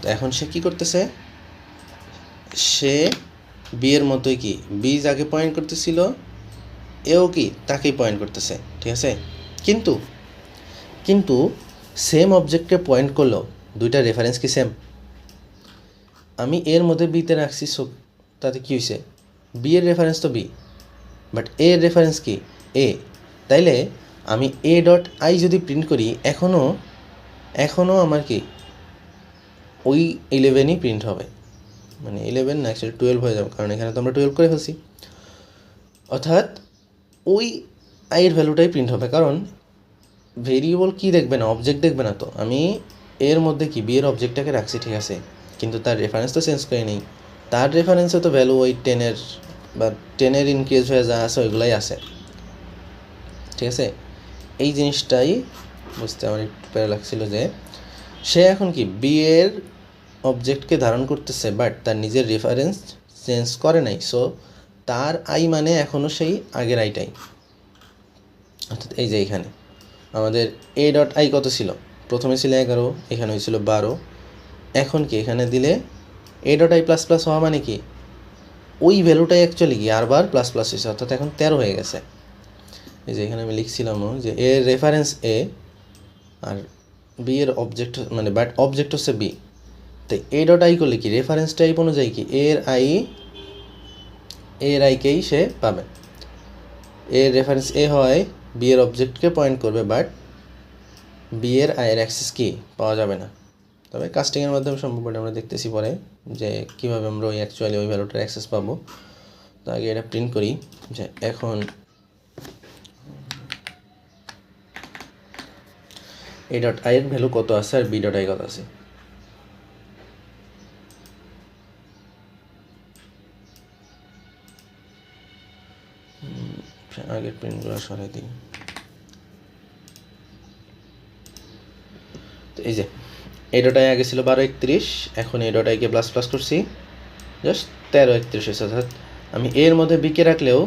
তো এখন সে কি করতেছে, সে বি এর মতোই কি বি যাকে পয়েন্ট করতেছিল এও কি তাকেই পয়েন্ট করতেছে, ঠিক আছে। কিন্তু কিন্তু সেম অবজেক্টে পয়েন্ট করলেও দুইটা রেফারেন্স কি সেম, আমি এর মধ্যে বিতে রাখছি, সো তাতে কী হয়েছে, বি এর রেফারেন্স তো বি, বাট এ এর রেফারেন্স কি এ, তাইলে আমি a.i যদি প্রিন্ট করি এখনও আমার কি ওই 11ই প্রিন্ট হবে, মানে 11 না অ্যাকচুয়ালি 12 হয়ে যাবে, কারণ এখানে তো আমরা 12 করে ফেলছি, অর্থাৎ ওই আইয়ের ভ্যালুটাই প্রিন্ট হবে, কারণ ভেরিয়েবল কি দেখবে না, অবজেক্ট দেখবে না। তো আমি এর মধ্যে কি বি এর অবজেক্টটাকে রাখছি, ঠিক আছে, কিন্তু তার রেফারেন্স তো চেঞ্জ করে নেই, তার রেফারেন্সে তো ভ্যালু ওই 10-এর বা 10-এর ইনক্রিজ হয়ে যা আছে ওইগুলাই আছে, ঠিক আছে। এই জিনিসটাই বুঝতে আমার একটু প্যারা লাগছিল যে সে এখন কি বি এর অবজেক্টকে ধারণ করতেছে, বাট তার নিজের রেফারেন্স চেঞ্জ করে নাই। সো তার আই মানে এখনও সেই আগের আইটাই, অর্থাৎ এই যে এখানে আমাদের এ ডট আই কত ছিল, প্রথমে ছিল 11, এখানে হয়েছিল 12। এখন কি এখানে দিলে এ ডট আই প্লাস প্লাস হওয়া মানে কি ওই ভ্যালুটাই অ্যাকচুয়ালি কি আরবার প্লাস প্লাস হয়েছে, অর্থাৎ এখন 13 হয়ে গেছে। এই যে এখানে আমি লিখছিলামও যে এর রেফারেন্স এ আর বি এর অবজেক্ট মানে বাট অবজেক্ট হচ্ছে বি, তাই এ ডট আই করলে কি রেফারেন্স টাইপ অনুযায়ী কি এর আইকেই সে পাবে। এর রেফারেন্স এ হয় বি এর অবজেক্টকে পয়েন্ট করবে, বাট বি এর আয়ের অ্যাক্সেস কি পাওয়া যাবে না। তবে কাস্টিংয়ের মাধ্যমে সম্ভবটা আমরা দেখতেছি পরে যে কীভাবে আমরা ওই অ্যাকচুয়ালি ওই ভ্যালুটার অ্যাক্সেস পাবো। তো আগে এটা প্রিন্ট করি যে এখন এ ডট আই এর ভ্যালু কত আছে আর বি ডট আই কত আছে। আগের প্রিন্টগুলো সরাই দিই। তো এই যে এ ডট আই আগে ছিল 1231, এখন এ ডট আইকে প্লাস প্লাস করছি জাস্ট 1331 হয়েছে। অর্থাৎ আমি এর মধ্যে বিকে রাখলেও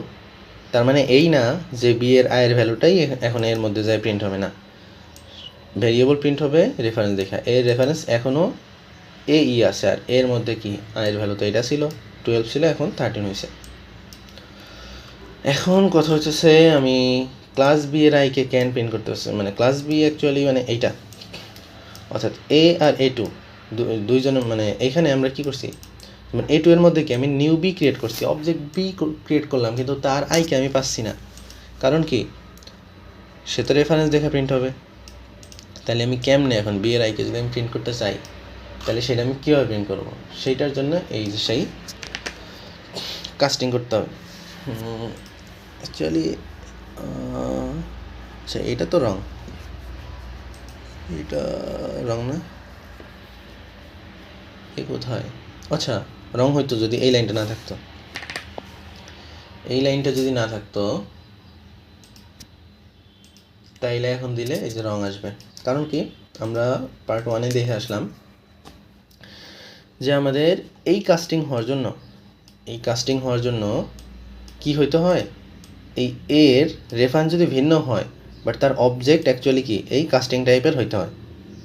তার মানে এই না যে বি এর আয়ের ভ্যালুটাই এখন এর মধ্যে যায় প্রিন্ট হবে না, ভেরিয়েবল প্রিন্ট হবে রেফারেন্স দেখা। এর রেফারেন্স এখনও এ ই আছে, আর এর মধ্যে কি আয়ের ভ্যালু তো এটা ছিল 12 ছিল, এখন 13 হয়েছে। এখন কথা হচ্ছে আমি ক্লাস বি এর আইকে ক্যান প্রিন্ট করতে হচ্ছে, মানে ক্লাস বি অ্যাকচুয়ালি মানে এইটা, অর্থাৎ এ আর এ টু দুইজনের মানে এইখানে আমরা কি করছি, মানে এ টু এর মধ্যে কি আমি নিউ বি ক্রিয়েট করছি, অবজেক্ট বি ক্রিয়েট করলাম, কিন্তু তার আইকে আমি পাচ্ছি না। কারণ কি সে তো রেফারেন্স দেখে প্রিন্ট হবে, তাহলে আমি কেমনে এখন বি এর আইকে যদি আমি প্রিন্ট করতে চাই তাহলে সেটা আমি কীভাবে প্রিন্ট করবো, সেইটার জন্য এই যে সেই কাস্টিং করতে হবে। অ্যাকচুয়ালি আচ্ছা এটা তো রং, এটা রং না, এ কোথায়, আচ্ছা রং হয়তো যদি এই লাইনটা না থাকতো, এই লাইনটা যদি না থাকতো তাইলে এখন দিলে এই যে রং আসবে। কারণ কি আমরা পার্ট 1-এ দেখে আসলাম যে আমাদের এই কাস্টিং হওয়ার জন্য কি হইতে হয়, এই এর রেফারেন্স যদি ভিন্ন হয় বাট তার অবজেক্ট অ্যাকচুয়ালি কি এই কাস্টিং টাইপের হইতে হয়,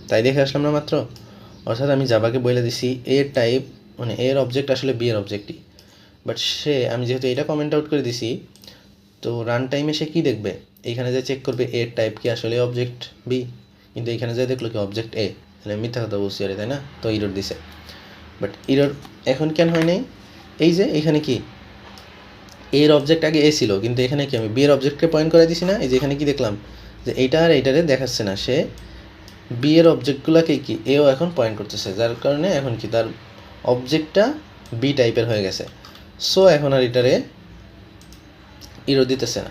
তাই দেখে আসলাম না মাত্র। অর্থাৎ আমি জাভাকে বলে দিছি এর টাইপ মানে এর অবজেক্ট আসলে বি এর অবজেক্টই, বাট আমি যেহেতু এটা কমেন্ট আউট করে দিছি, তো রান টাইমে সে কী দেখবে, এইখানে যে চেক করবে এর টাইপ কি আসলে অবজেক্ট বি, কিন্তু এইখানে যে দেখলো কি অবজেক্ট এ, তাহলে মিথ্যা কথা বলছি আরে, তাই না, তো ইরর দিছে। বাট ইরর এখন কেন হয় নাই, এই যে এখানে কি এর অবজেক্ট আগে এ ছিল, কিন্তু এখানে কি আমি বি এর অবজেক্টকে পয়েন্ট করে দিছি না, এই যে এখানে কি দেখলাম যে এইটা আর এইটারে দেখাচ্ছে না, সে বি এর অবজেক্টগুলোকে কি এও এখন পয়েন্ট করতেছে, যার কারণে এখন কি তার অবজেক্টটা বি টাইপের হয়ে গেছে। সো এখন আর এটারে ইরর দিতেছে না।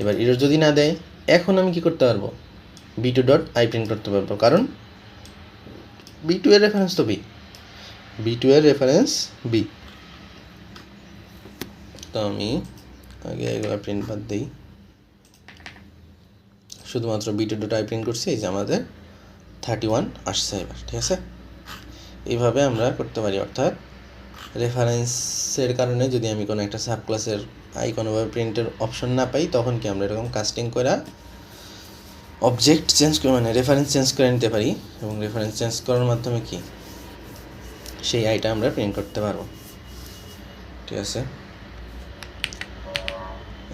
এবার ইরর যদি না দেয় এখন আমি কি করতে পারবো, B two dot I print করতে পারবো, কারণ বি টু এর রেফারেন্স তো বি টু এর রেফারেন্স বি। তো আমি আগে এগুলো প্রিন্ট বাদ দিই, শুধুমাত্র B two dot I print করছি, এই যে আমাদের 31 আসছে এবার, ঠিক আছে। এইভাবে আমরা করতে পারি, অর্থাৎ রেফারেন্সের কারণে যদি আমি কোনো একটা সাব ক্লাসের আই কোনোভাবে প্রিন্টের অপশন না পাই, তখন কি আমরা এরকম কাস্টিং করে অবজেক্ট চেঞ্জ করে মানে রেফারেন্স চেঞ্জ করে নিতে পারি, এবং রেফারেন্স চেঞ্জ করার মাধ্যমে কি সেই আইটা আমরা প্রিন্ট করতে পারবো, ঠিক আছে।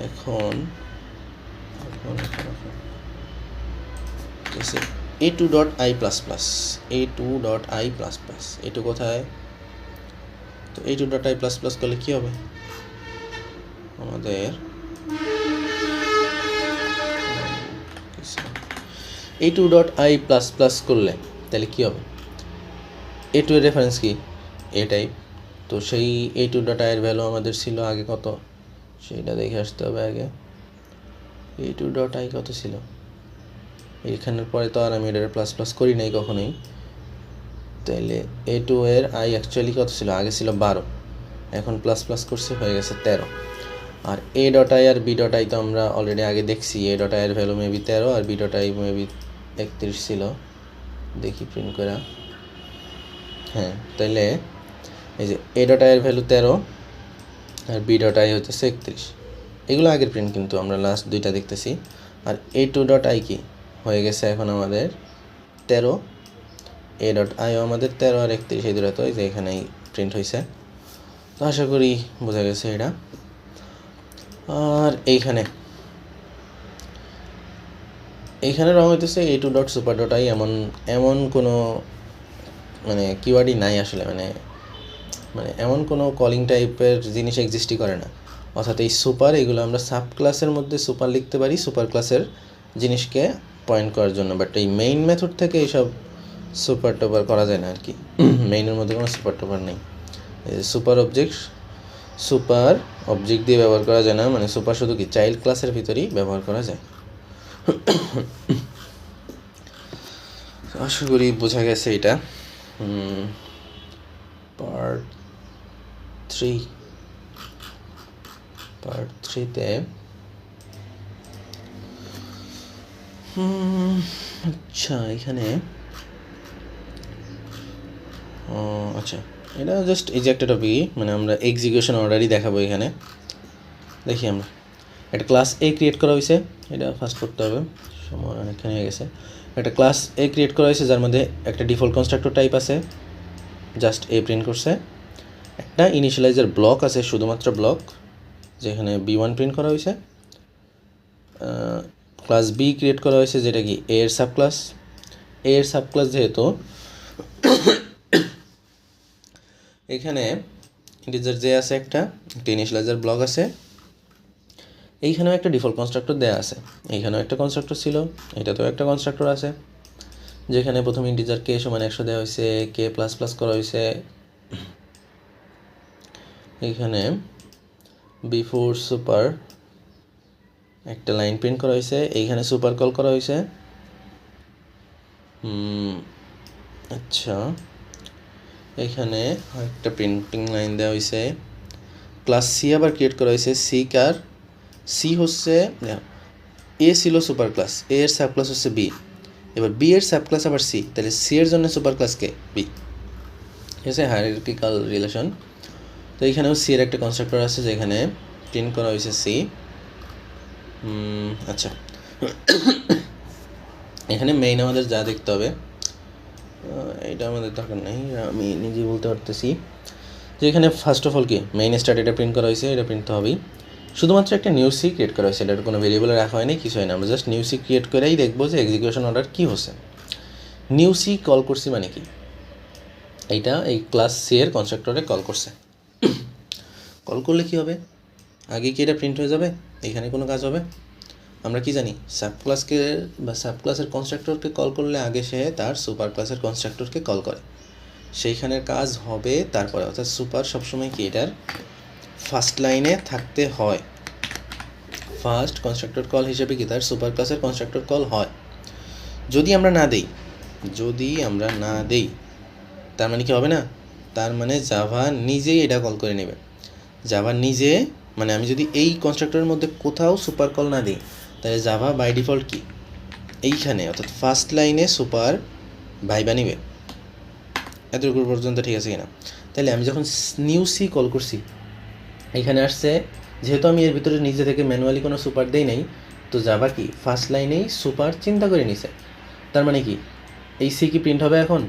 এখন ঠিক আছে, A two dot I plus plus, A two dot I plus plus, A two কোথায়, তো A two dot I plus plus করলে কী হবে, আমাদের A two dot I plus plus করলে তাহলে কী হবে, এ টু এর রেফারেন্স কি এ টাইপ, তো সেই এ টু ডট আইয়ের ভ্যালু আমাদের ছিল আগে কত, সেইটা দেখে আসতে হবে আগে। এ টু ডট আই কত ছিল, এইখানের পরে তো আর আমি এটা প্লাস প্লাস করি নাই কখনোই, তাইলে এ টু এর আই অ্যাকচুয়ালি কত ছিল, আগে ছিল 12, এখন প্লাস প্লাস করছি, হয়ে গেছে 13। আর এ ডট আই আর বি ডট আই তো আমরা অলরেডি আগে দেখছি, এ ডট আইয়ের ভ্যালু মেবি 13 আর বি ডট আই মেবি 31 ছিল, দেখি প্রিন্ট করা। হ্যাঁ, তাইলে এই যে এ ডট আইয়ের ভ্যালু 13 আর বি ডট আই হচ্ছে 31, এগুলো আগের প্রিন্ট, কিন্তু আমরা লাস্ট দুইটা দেখতেছি। আর এ টু ডট আই কি হয়ে গেছে এখন আমাদের 13, এ ডট আইও আমাদের 13 আর 31, এই দুটো তো এই যে এখানেই প্রিন্ট হয়েছে। তো আশা করি বোঝা গেছে এটা। আর এইখানে রং হইতেছে A two dot super dot I, এমন কোনো মানে কিওয়ার্ডই নাই আসলে, মানে এমন কোনো কলিং টাইপের জিনিস এক্সিস্টই করে না। অর্থাৎ এই সুপার, এগুলো আমরা সাব ক্লাসের মধ্যে সুপার লিখতে পারি সুপার ক্লাসের জিনিসকে পয়েন্ট করার জন্য, বাট এই মেইন মেথড থেকে এইসব সুপার টপার করা যায় না আর কি। মেইনের মধ্যে কোনো সুপার টপার নেই। সুপার অবজেক্ট দিয়ে ব্যবহার করা যায় না, মানে সুপার শুধু কি চাইল্ড ক্লাসের ভিতরেই ব্যবহার করা যায়। আশা করি বোঝা গেছে এটা। পার্ট 3তে আচ্ছা, এখানে আচ্ছা, এটা জাস্ট এই যে একটা টপিকই, মানে আমরা এক্সিকিউশন অর্ডারই দেখাবো এখানে। দেখি আমরা একটা ক্লাস এ ক্রিয়েট করা হয়েছে, এটা ফার্স্ট করতে হবে, সময় অনেকখানি হয়ে গেছে। একটা ক্লাস এ ক্রিয়েট করা হয়েছে যার মধ্যে একটা ডিফল্ট কনস্ট্রাক্টর টাইপ আছে, জাস্ট এ প্রিন্ট করছে। একটা ইনিশিয়ালাইজার ব্লক আছে, শুধুমাত্র ব্লক, যেখানে B1 প্রিন্ট করা হয়েছে। ক্লাস বি ক্রিয়েট করা হয়েছে, যেটা কি এ এর সাবক্লাস যেহেতু এখানে ইন্টিজার যে আছে, একটা ইনিশিয়ালাইজার ব্লক আছে, এইখানেও একটা ডিফল্ট কনস্ট্রাক্টর দেওয়া আছে, এইখানেও একটা কনস্ট্রাক্টর ছিল, এটাতেও একটা কনস্ট্রাক্টর আছে, যেখানে প্রথম ইন্টিজার কে সমান 100 দেওয়া হয়েছে, কে প্লাস প্লাস করা হয়েছে। এইখানে বিফোর সুপার একটা লাইন প্রিন্ট করা হয়েছে, এইখানে সুপার কল করা হয়েছে। আচ্ছা, এখানে একটা প্রিন্টিং লাইন দেওয়া হয়েছে। ক্লাস সি আবার ক্রিয়েট করা হয়েছে, সি হচ্ছে এ ছিল সুপার ক্লাস, এ এর সাব ক্লাস হচ্ছে বি, এবার বি এর সাব ক্লাস আবার সি, তাহলে সি এর জন্য সুপার ক্লাস কে বি, ঠিক আছে, হায়ারার্কিক্যাল রিলেশন। তো এইখানেও সি এর একটা কনস্ট্রাক্টর আছে, যেখানে প্রিন্ট করা হয়েছে সি। আচ্ছা, এখানে মেইন আমাদের যা দেখতে হবে, এটা আমাদের দরকার নেই, আমি নিজে বলতে পারতেছি যে এখানে ফার্স্ট অফ অল কি মেইন স্টার্ট এটা প্রিন্ট করা হয়েছে, এটা প্রিন্ট তো হবেই। শুধুমাত্র একটা নিউ সি ক্রিয়েট করা হয়েছে, এটার কোনো ভেরিয়েবলে রাখা হয়নি, কিছু হয় না, আমরা জাস্ট নিউ সি ক্রিয়েট করেই দেখবো যে এক্সিকিউশন অর্ডার কী হচ্ছে। নিউ সি কল করছি মানে কি, এইটা এই ক্লাস সি এর কনস্ট্রাক্টরে কল করছে। কল করলে কি হবে, আগে কি এটা প্রিন্ট হয়ে যাবে, এখানে কোনো কাজ হবে? আমরা কি জানি, সাব ক্লাসের কনস্ট্রাক্টরকে কল করলে আগে সে তার সুপার ক্লাসের কনস্ট্রাক্টরকে কল করে, সেইখানের কাজ হবে তারপরে। অর্থাৎ সুপার সবসময় কি এটার ফার্স্ট লাইনে থাকতে হয়, ফার্স্ট কনস্ট্রাক্টর কল হিসেবে কি তার সুপার ক্লাসের কনস্ট্রাক্টর কল হয়। যদি আমরা না দেই তার মানে কি হবে না, তার মানে জাভা নিজেই এটা কল করে নেবে। জাভা নিজে, মানে আমি যদি এই কনস্ট্রাক্টরের মধ্যে কোথাও সুপার কল না দিই, তাহলে জাভা বাই ডিফল্ট কি এইখানে, অর্থাৎ ফার্স্ট লাইনে সুপার ভাইবা নিবে। এতটুকু পর্যন্ত ঠিক আছে কিনা? তাহলে আমি যখন নিউ সি কল করছি, এখানে আসছে, যেহেতু আমি এর ভিতরে নিজে থেকে ম্যানুয়ালি কোনো সুপার দেই নাই, তো জাভা কি ফার্স্ট লাইনেই সুপার চিন্তা করে নিছে। তার মানে কি এই সি কি প্রিন্ট হবে এখন,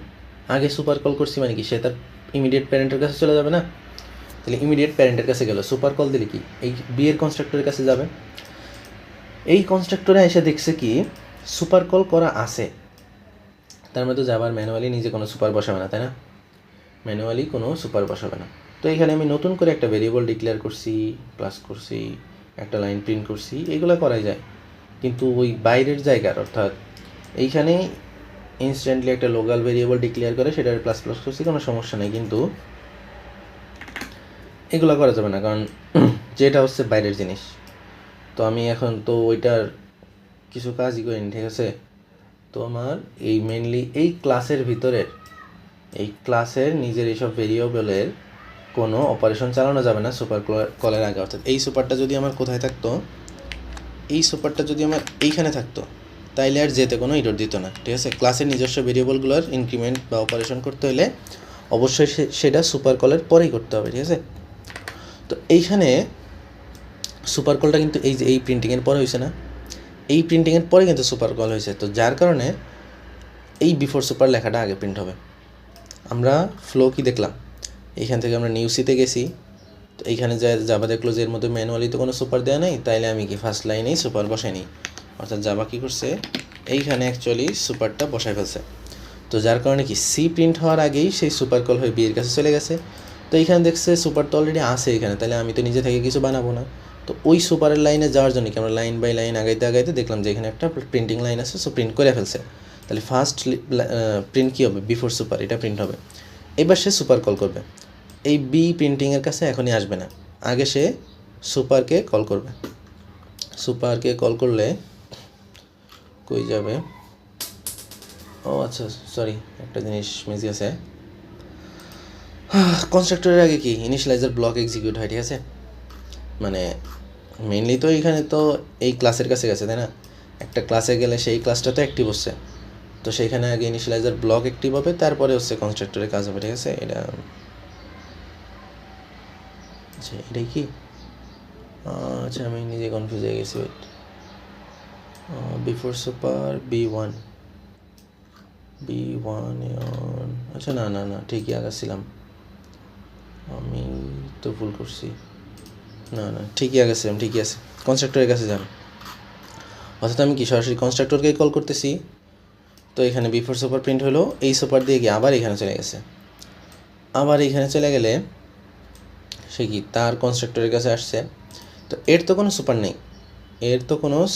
আগে সুপার কল করছি মানে কি সে তার ইমিডিয়েট প্যারেন্টের কাছে চলে যাবে না? তাহলে ইমিডিয়েট প্যারেন্টের কাছে গেল, সুপার কল দিলে কি এই বি এর কনস্ট্রাক্টরের কাছে যাবে। এই কনস্ট্রাক্টরে এসে দেখছে কি সুপার কল করা আছে, তার মধ্যে জাভার ম্যানুয়ালি নিজে কোনো সুপার বসাবে না, তাই না? ম্যানুয়ালি কোনো সুপার বসাবে না। তো এখানে আমি নতুন করে একটা ভেরিয়েবল ডিক্লেয়ার করছি, প্লাস করছি, একটা লাইন প্রিন্ট করছি, এগুলো করাই যায়। কিন্তু ওই বাইরের জায়গার, অর্থাৎ এইখানে ইনস্ট্যান্টলি একটা লোকাল ভেরিয়েবল ডিক্লেয়ার করে সেটার প্লাস প্লাস করছি, কোনো সমস্যা নেই, কিন্তু এগুলো করা যাবে না, কারণ যেটা হচ্ছে বাইরের জিনিস। তো আমি এখন তো ওইটার কিছু কাজই করিনি, ঠিক আছে? তো আমার এই মেনলি এই ক্লাসের ভিতরের, এই ক্লাসের নিজের এইসব ভেরিয়েবলের কোনো অপারেশন চালানো যাবে না সুপার কলের আগে। অর্থাৎ এই সুপারটা যদি আমার কোথায় থাকতো, এই সুপারটা যদি আমার এইখানে থাকতো, তাইলে আর যেতে কোনো ইরর দিত না, ঠিক আছে। ক্লাসের নিজস্ব ভেরিয়েবলগুলোর ইনক্রিমেন্ট বা অপারেশন করতে হলে অবশ্যই সেটা সুপার কলের পরেই করতে হবে, ঠিক আছে। তো এইখানে সুপার কলটা কিন্তু এই যে এই প্রিন্টিংয়ের পরে হয়েছে না, এই প্রিন্টিংয়ের পরে কিন্তু সুপার কল হয়েছে। তো যার কারণে এই বিফোর সুপার লেখাটা আগে প্রিন্ট হবে। আমরা ফ্লো কি দেখলাম, এইখান থেকে আমরা নিউ সিতে গেছি, তো এইখানে যাবা দেখলো যে এর মধ্যে ম্যানুয়ালি তো কোনো সুপার দেওয়া নেই, তাইলে আমি কি ফার্স্ট লাইনেই সুপার বসাই নিই। অর্থাৎ যাবা কী করছে, এইখানে অ্যাকচুয়ালি সুপারটা বসায় ফেলছে। তো যার কারণে কি সি প্রিন্ট হওয়ার আগেই সেই সুপার কল হয়ে বিয়ের কাছে চলে গেছে। তো এইখানে দেখছে সুপার তো অলরেডি আছে এখানে, তাহলে আমি তো নিজে থেকে কিছু বানাবো না। তো ওই সুপারের লাইনে যাওয়ার জন্য কি আমরা লাইন বাই লাইন আগাইতে আগাইতে দেখলাম যে এখানে একটা প্রিন্টিং লাইন আছে, সো প্রিন্ট করে ফেলছে। তাহলে ফার্স্ট প্রিন্ট কী হবে, বিফোর সুপার, এটা প্রিন্ট হবে। এবার সে সুপার কল করবে, এই বি প্রিন্টিংয়ের কাছে এখনই আসবে না, আগে সে সুপারকে কল করবে। সুপারকে কল করলে কই যাবে, ও আচ্ছা সরি একটা জিনিস মিস আছে, কনস্ট্রাক্টরের আগে কি ইনিশিয়ালাইজার ব্লক এক্সিকিউট হয়, ঠিক আছে। মানে মেইনলি তো এইখানে তো এই ক্লাসের কাছে গেছে, তাই না। একটা ক্লাসে গেলে সেই ক্লাসটা তো অ্যাক্টিভ হচ্ছে, তো সেইখানে আগে ইনিশিয়ালাইজার ব্লক অ্যাক্টিভ হবে, তারপরে হচ্ছে কনস্ট্রাক্টরের কাজ হবে, ঠিক আছে। আচ্ছা এটাই কি, আচ্ছা আমি নিজে কনফিউজ হয়ে গেছি। ওয়েট, বিফোর সুপার B1 আচ্ছা না না না ঠিকই আগাছিলাম, আমি তো ভুল করছি, না না ঠিকই আগাছিলাম, ঠিকই আছে। কনস্ট্রাক্টরের কাছে যান, অর্থাৎ আমি কি সরাসরি কনস্ট্রাক্টরকেই কল করতেছি। তো এখানে বিফোর সুপার প্রিন্ট হলো, এই সুপার দিয়ে গিয়ে আবার এখানে চলে গেছে, আবার এখানে চলে গেলে সে কি তার কনস্ট্রাক্টরের কাছে আসছে। তো এর তো কোনো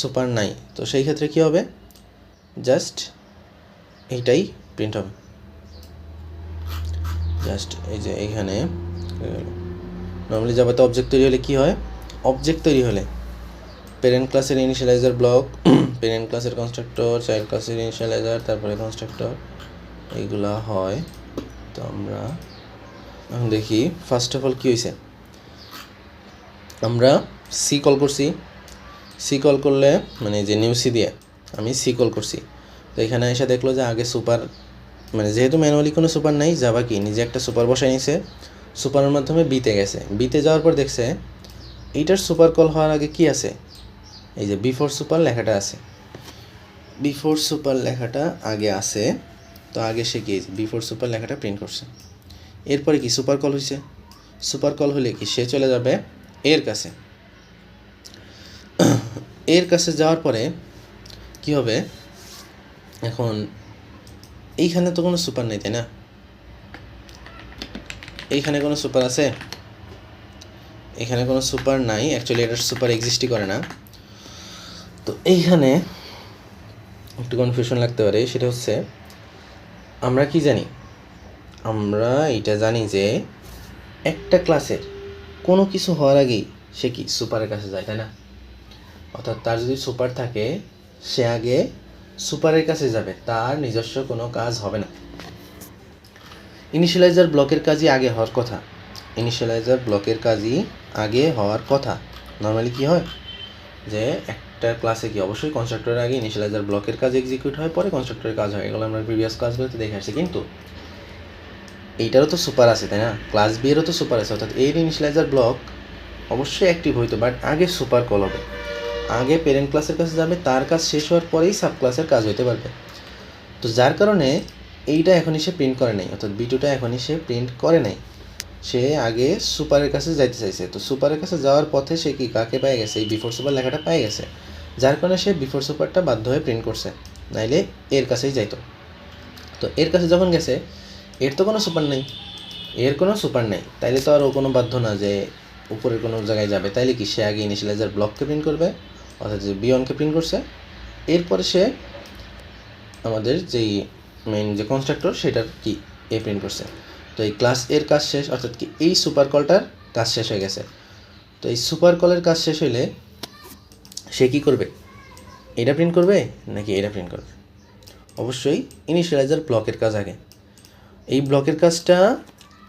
সুপার নেই, তো সেই ক্ষেত্রে কী হবে, জাস্ট এইটাই প্রিন্ট হবে। জাস্ট এই যে এইখানে নর্মালি জাভাতে অবজেক্ট তৈরি হলে কী হয়, অবজেক্ট তৈরি হলে প্যারেন্ট ক্লাসের ইনিশিয়ালাইজার ব্লক, প্যারেন্ট ক্লাসের কনস্ট্রাক্টর, চাইল্ড ক্লাসের ইনিশিয়ালাইজার, তারপরে কনস্ট্রাক্টর, এইগুলা হয়। তো আমরা এখন দেখি ফার্স্ট অফ অল কী হয়েছে, আমরা সি কল করছি, সি কল করলে মানে যে নিউ সি দিয়ে আমি সি কল করছি। তো এখানে এসে দেখলো যে আগে সুপার, মানে যেহেতু ম্যানুয়ালি কোনো সুপার নাই, যাবা কি নিজে একটা সুপার বসাই নিছে, সুপারের মাধ্যমে বিতে গেছে, বিতে যাওয়ার পর দেখছে এইটার সুপার কল হওয়ার আগে কি আছে, এই যে বিফোর সুপার লেখাটা আছে, বিফোর সুপার লেখাটা আগে আছে। তো আগে সে কি বিফোর সুপার লেখাটা প্রিন্ট করছে। এরপরে কি সুপার কল হয়েছে, সুপার কল হলে কি সে চলে যাবে এর কাছে, এর কাছে যাওয়ার পরে কি হবে, এখন এইখানে তো কোনো সুপার নেই, তাই না, এইখানে কোনো সুপার আছে, এখানে কোনো সুপার নাই, অ্যাকচুয়ালি এটার সুপার এক্সিস্টই করে না। তো এইখানে একটু কনফিউশন লাগতে পারে, সেটা হচ্ছে আমরা কি জানি, আমরা এটা জানি যে একটা ক্লাসের কোনো কিছু হওয়ার আগেই সে কি সুপারের কাছে যায়, তাই না। অর্থাৎ তার যদি সুপার থাকে সে আগে সুপারের কাছে যাবে, তার নিজস্ব কোনো কাজ হবে না। ইনিশিয়ালাইজার ব্লকের কাজই আগে হওয়ার কথা, ইনিশিয়ালাইজার ব্লকের কাজই আগে হওয়ার কথা। নর্মালি কি হয় যে একটা ক্লাসে কি অবশ্যই কনস্ট্রাক্টরের আগে ইনিশিয়ালাইজার ব্লকের কাজ এক্সিকিউট হয়, পরে কনস্ট্রাক্টরের কাজ হয়, এগুলো আমরা প্রিভিয়াস ক্লাসগুলোতে দেখে আসছি। কিন্তু এইটারও তো সুপার আছে, তাই না, ক্লাস বি এরও তো সুপার আছে, অর্থাৎ এর ইনিশিয়ালাইজার ব্লক অবশ্যই অ্যাক্টিভ হইতো, বাট আগে সুপার কল হবে, আগে প্যারেন্ট ক্লাসের কাছে যাবে, তার কাজ শেষ হওয়ার পরেই সাব ক্লাসের কাজ হইতে পারবে। তো যার কারণে এইটা এখনই সে প্রিন্ট করে নাই, অর্থাৎ বিটুটা এখনই সে প্রিন্ট করে নাই, সে আগে সুপারের কাছে যাইতে চাইছে। তো সুপারের কাছে যাওয়ার পথে সে কি কাকে পেয়ে গেছে, এই বিফোর সুপার লেখাটা পেয়ে গেছে, যার কারণে সে বিফোর সুপারটা বাধ্য হয়ে প্রিন্ট করছে, নাইলে এর কাছেই যাইতো। তো এর কাছে যখন গেছে, এর তো কোনো সুপার নেই, তাইলে তো আর ও কোনো বাধ্য না যে উপরের কোনো জায়গায় যাবে, তাইলে কি সে আগে ইনিশিয়ালাইজার ব্লককে প্রিন্ট করবে, অর্থাৎ যে B1কে প্রিন্ট করছে, এরপরে সে আমাদের যেই মেইন যে কনস্ট্রাক্টর সেটার কি এ প্রিন্ট করছে। তো এই ক্লাস এর কাজ শেষ, অর্থাৎ কি এই সুপার কলটার কাজ শেষ হয়ে গেছে। তো এই সুপার কলের কাজ শেষ হইলে সে কী করবে, এটা প্রিন্ট করবে নাকি এটা প্রিন্ট করবে, অবশ্যই ইনিশিয়ালাইজার ব্লকের কাজ আগে। এই ব্লকের কাজটা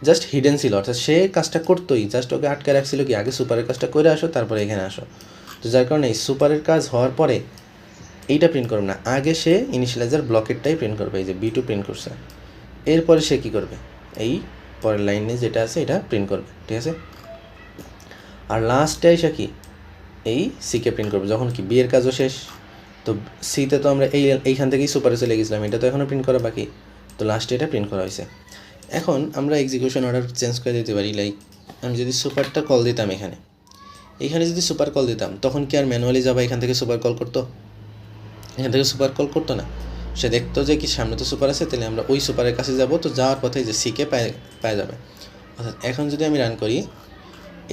জাস্ট হিডেন ছিল, অর্থাৎ সে কাজটা করতোই, জাস্ট ওকে আটকে রাখছিল কি আগে সুপারের কাজটা করে আসো তারপরে এখানে আসো। তো যার কারণে এই সুপারের কাজ হওয়ার পরে এইটা প্রিন্ট করবে না, আগে সে ইনিশিয়ালাইজার ব্লকেরটাই প্রিন্ট করবে, এই যে B2 প্রিন্ট করছে। এরপরে সে কী করবে, এই পরের লাইনে যেটা আছে এটা প্রিন্ট করবে, ঠিক আছে। আর লাস্টে এসে কি এই সিকে প্রিন্ট করবে, যখন কি বি এর কাজও শেষ। তো সিতে তো আমরা এইখান থেকেই সুপারে চলে গেছিলাম, এটা তো এখনও প্রিন্ট করা বাকি, তো লাস্টে এটা প্রিন্ট করা হয়েছে। এখন আমরা এক্সিকিউশন অর্ডার চেঞ্জ করে দিতে পারি, লাইক আমি যদি সুপারটা কল দিতাম এইখানে যদি সুপার কল দিতাম, তখন কি আর ম্যানুয়ালি যাবা এখান থেকে সুপার কল করতো? এখান থেকে সুপার কল করতো না, সে দেখতো যে কি সামনে তো সুপার আছে, তাহলে আমরা ওই সুপারের কাছে যাব, তো যাওয়ার পথে যে সিকে পায়ে যাবে। অর্থাৎ এখন যদি আমি রান করি,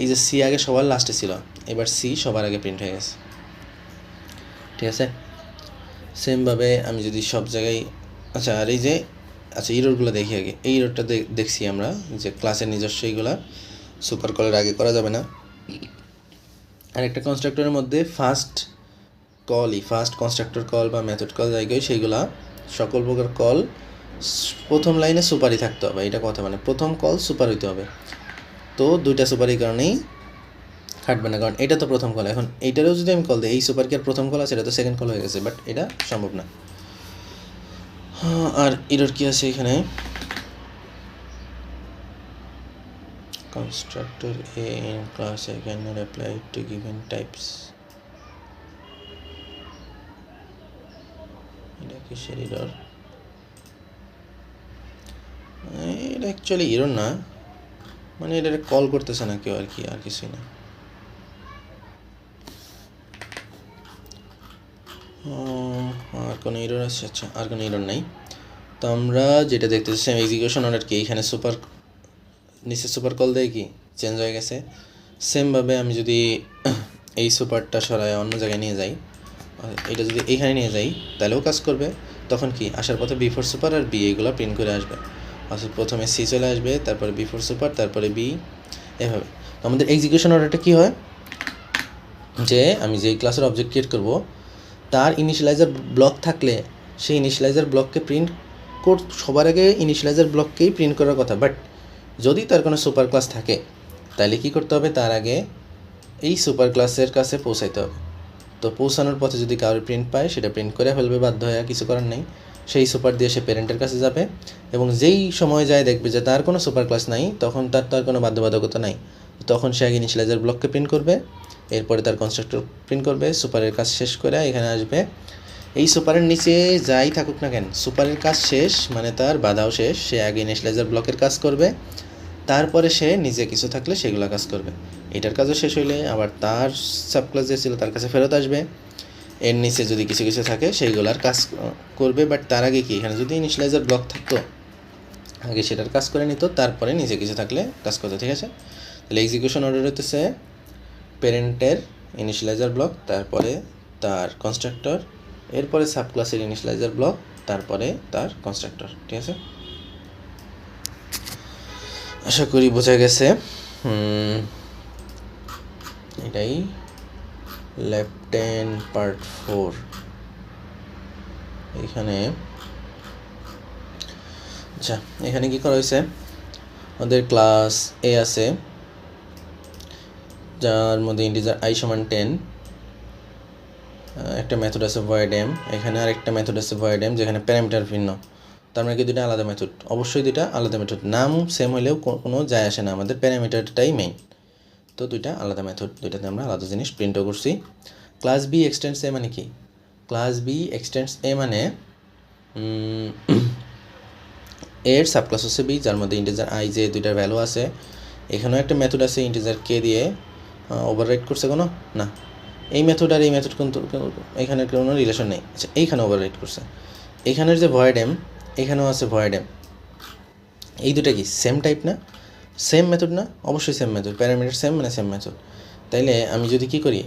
এই যে সি আগে সবার লাস্টে ছিল, এবার সি সবার আগে প্রিন্ট হয়ে গেছে, ঠিক আছে। সেমভাবে আমি যদি সব জায়গায়, আচ্ছা আর এই যে ইরোরগুলো দেখি আগে, এই ইরোরটা দেখছি আমরা যে ক্লাসের নিজস্ব এইগুলা সুপার কলের আগে করা যাবে না। আর একটা কনস্ট্রাক্টরের মধ্যে ফার্স্ট কনস্ট্রাক্টর কল বা মেথড কল জায়গায় সেইগুলা সকল প্রকার কল প্রথম লাইনে সুপারই থাকতে হবে, এটা কথা, মানে প্রথম কল সুপার হইতে হবে। তো দুইটা সুপার এই কারণেই খাটবে না, কারণ এটা তো প্রথম কল। এখন এইটারও যদি আমি কল দিই, এই সুপার কি আর প্রথম কল আছে, এটা তো সেকেন্ড কল হয়ে গেছে, বাট এটা সম্ভব না। আর এরর কি আছে এখানে, constructor A in class I cannot apply to given types, এটা কিসের এরর? এটা অ্যাকচুয়ালি এরর না, মানে এটা কল করতেছে না কেউ, আর কি, আর কিছুই না। আর কোনো এরর আছে? আচ্ছা, আর কোনো এরর নাই। তো আমরা যেটা দেখতেছি সেম এক্সিকিউশন অর্ডার কি, এখানে সুপার নিচে সুপার কল দেয় কি চেঞ্জ হয়ে গেছে। সেমভাবে আমি যদি এই সুপারটা সরায় অন্য জায়গায় নিয়ে যাই, এটা যদি এইখানে নিয়ে যাই তাহলেও কাজ করবে। তখন কি আসার পথে B4 সুপার আর বি এইগুলো প্রিন্ট করে আসবে, অর্থাৎ প্রথমে সি চলে আসবে, তারপরে B4 সুপার, তারপরে বি, এভাবে। আমাদের এক্সিকিউশন অর্ডারটা কী হয়, যে আমি যেই ক্লাসের অবজেক্ট ক্রিয়েট করব তার ইনিশিয়ালাইজার ব্লক থাকলে সেই ইনিশিয়ালাইজার ব্লককে প্রিন্ট সবার আগে ইনিশিয়ালাইজার ব্লককেই প্রিন্ট করার কথা। বাট যদি তার কোনো সুপার ক্লাস থাকে তাহলে কী করতে হবে, তার আগে এই সুপার ক্লাসের কাছে পৌঁছাইতে হবে। তো পৌঁছানোর পথে যদি কারোর প্রিন্ট পায় সেটা প্রিন্ট করে ফেলবে বাধ্য হয়ে, কিছু করার নেই। সেই সুপার দিয়ে সে প্যারেন্টের কাছে যাবে, এবং যেই সময় যায় দেখবে যে তার কোনো সুপার ক্লাস নাই, তখন তার কোনো বাধ্যবাধকতা নাই, তখন সে আগে ইনিশিয়ালাইজার ব্লককে প্রিন্ট করবে, এরপরে তার কনস্ট্রাক্টর প্রিন্ট করবে, সুপারের কাজ শেষ করে এখানে আসবে। এই সুপারের নিচে যাই থাকুক না কেন, সুপারের কাজ শেষ মানে তার বাধাও শেষ, সে আগে ইনিশিয়ালাইজার ব্লকের কাজ করবে, তারপরে সে নিজে কিছু থাকলে সেগুলো কাজ করবে। এটার কাজও শেষ হইলে আবার তার সাবক্লাস যে ছিল তার কাছে ফেরত আসবে, এর নিচে যদি কিছু কিছু থাকে সেইগুলার কাজ করবে। বাট তার আগে কি, এখানে যদি ইনিশিয়ালাইজার ব্লক থাকতো আগে সেটার কাজ করে নিত, তারপরে নিচে কিছু থাকলে কাজ করতো, ঠিক আছে। তাহলে এক্সিকিউশন অর্ডার হতেছে প্যারেন্টের ইনিশিয়ালাইজার ব্লক, তারপরে তার কনস্ট্রাক্টর, এরপরে সাবক্লাসের ইনিশিয়ালাইজার ব্লক, তারপরে তার কনস্ট্রাক্টর, ঠিক আছে। আশা করি বোঝা গেছে। এটাই লেফট হ্যান্ড পার্ট 4। এখানে আচ্ছা, এখানে কি করা হয়েছে, আমাদের ক্লাস এ আছে যার মধ্যে ইন্টিজার i সমান 10, একটা মেথড আছে void m, এখানে আর একটা মেথড আছে void m যেখানে প্যারামিটার ভিন্ন। তার মানে কি দুইটা আলাদা মেথড, অবশ্যই দুইটা আলাদা মেথড, নাম সেম হলেও কোনো যায় আসে না, আমাদের প্যারামিটারটাই মেইন। তো দুইটা আলাদা মেথড, দুইটাতে আমরা আলাদা জিনিস প্রিন্টও করছি। ক্লাস বি এক্সটেন্ডস এ মানে কি, ক্লাস বি এক্সটেন্ডস এ মানে এর সাবক্লাস হচ্ছে বি, যার মধ্যে ইন্টিজার i যে দুইটার ভ্যালু আছে। এখানেও একটা মেথড আছে ইন্টিজার কে দিয়ে ওভাররাইট করছে কোনো না, এই মেথড আর এই মেথড কিন্তু এখানে কোনো রিলেশন নেই। আচ্ছা, এইখানে ওভাররাইট করছে। এখানের যে ভয়েড এম, এখানেও আছে ভয়েড এম, এই দুটা কি সেম টাইপ না, সেম মেথড না? অবশ্যই সেম মেথড, প্যারামিটার সেম মানে সেম মেথড। তাইলে আমি যদি কি করি,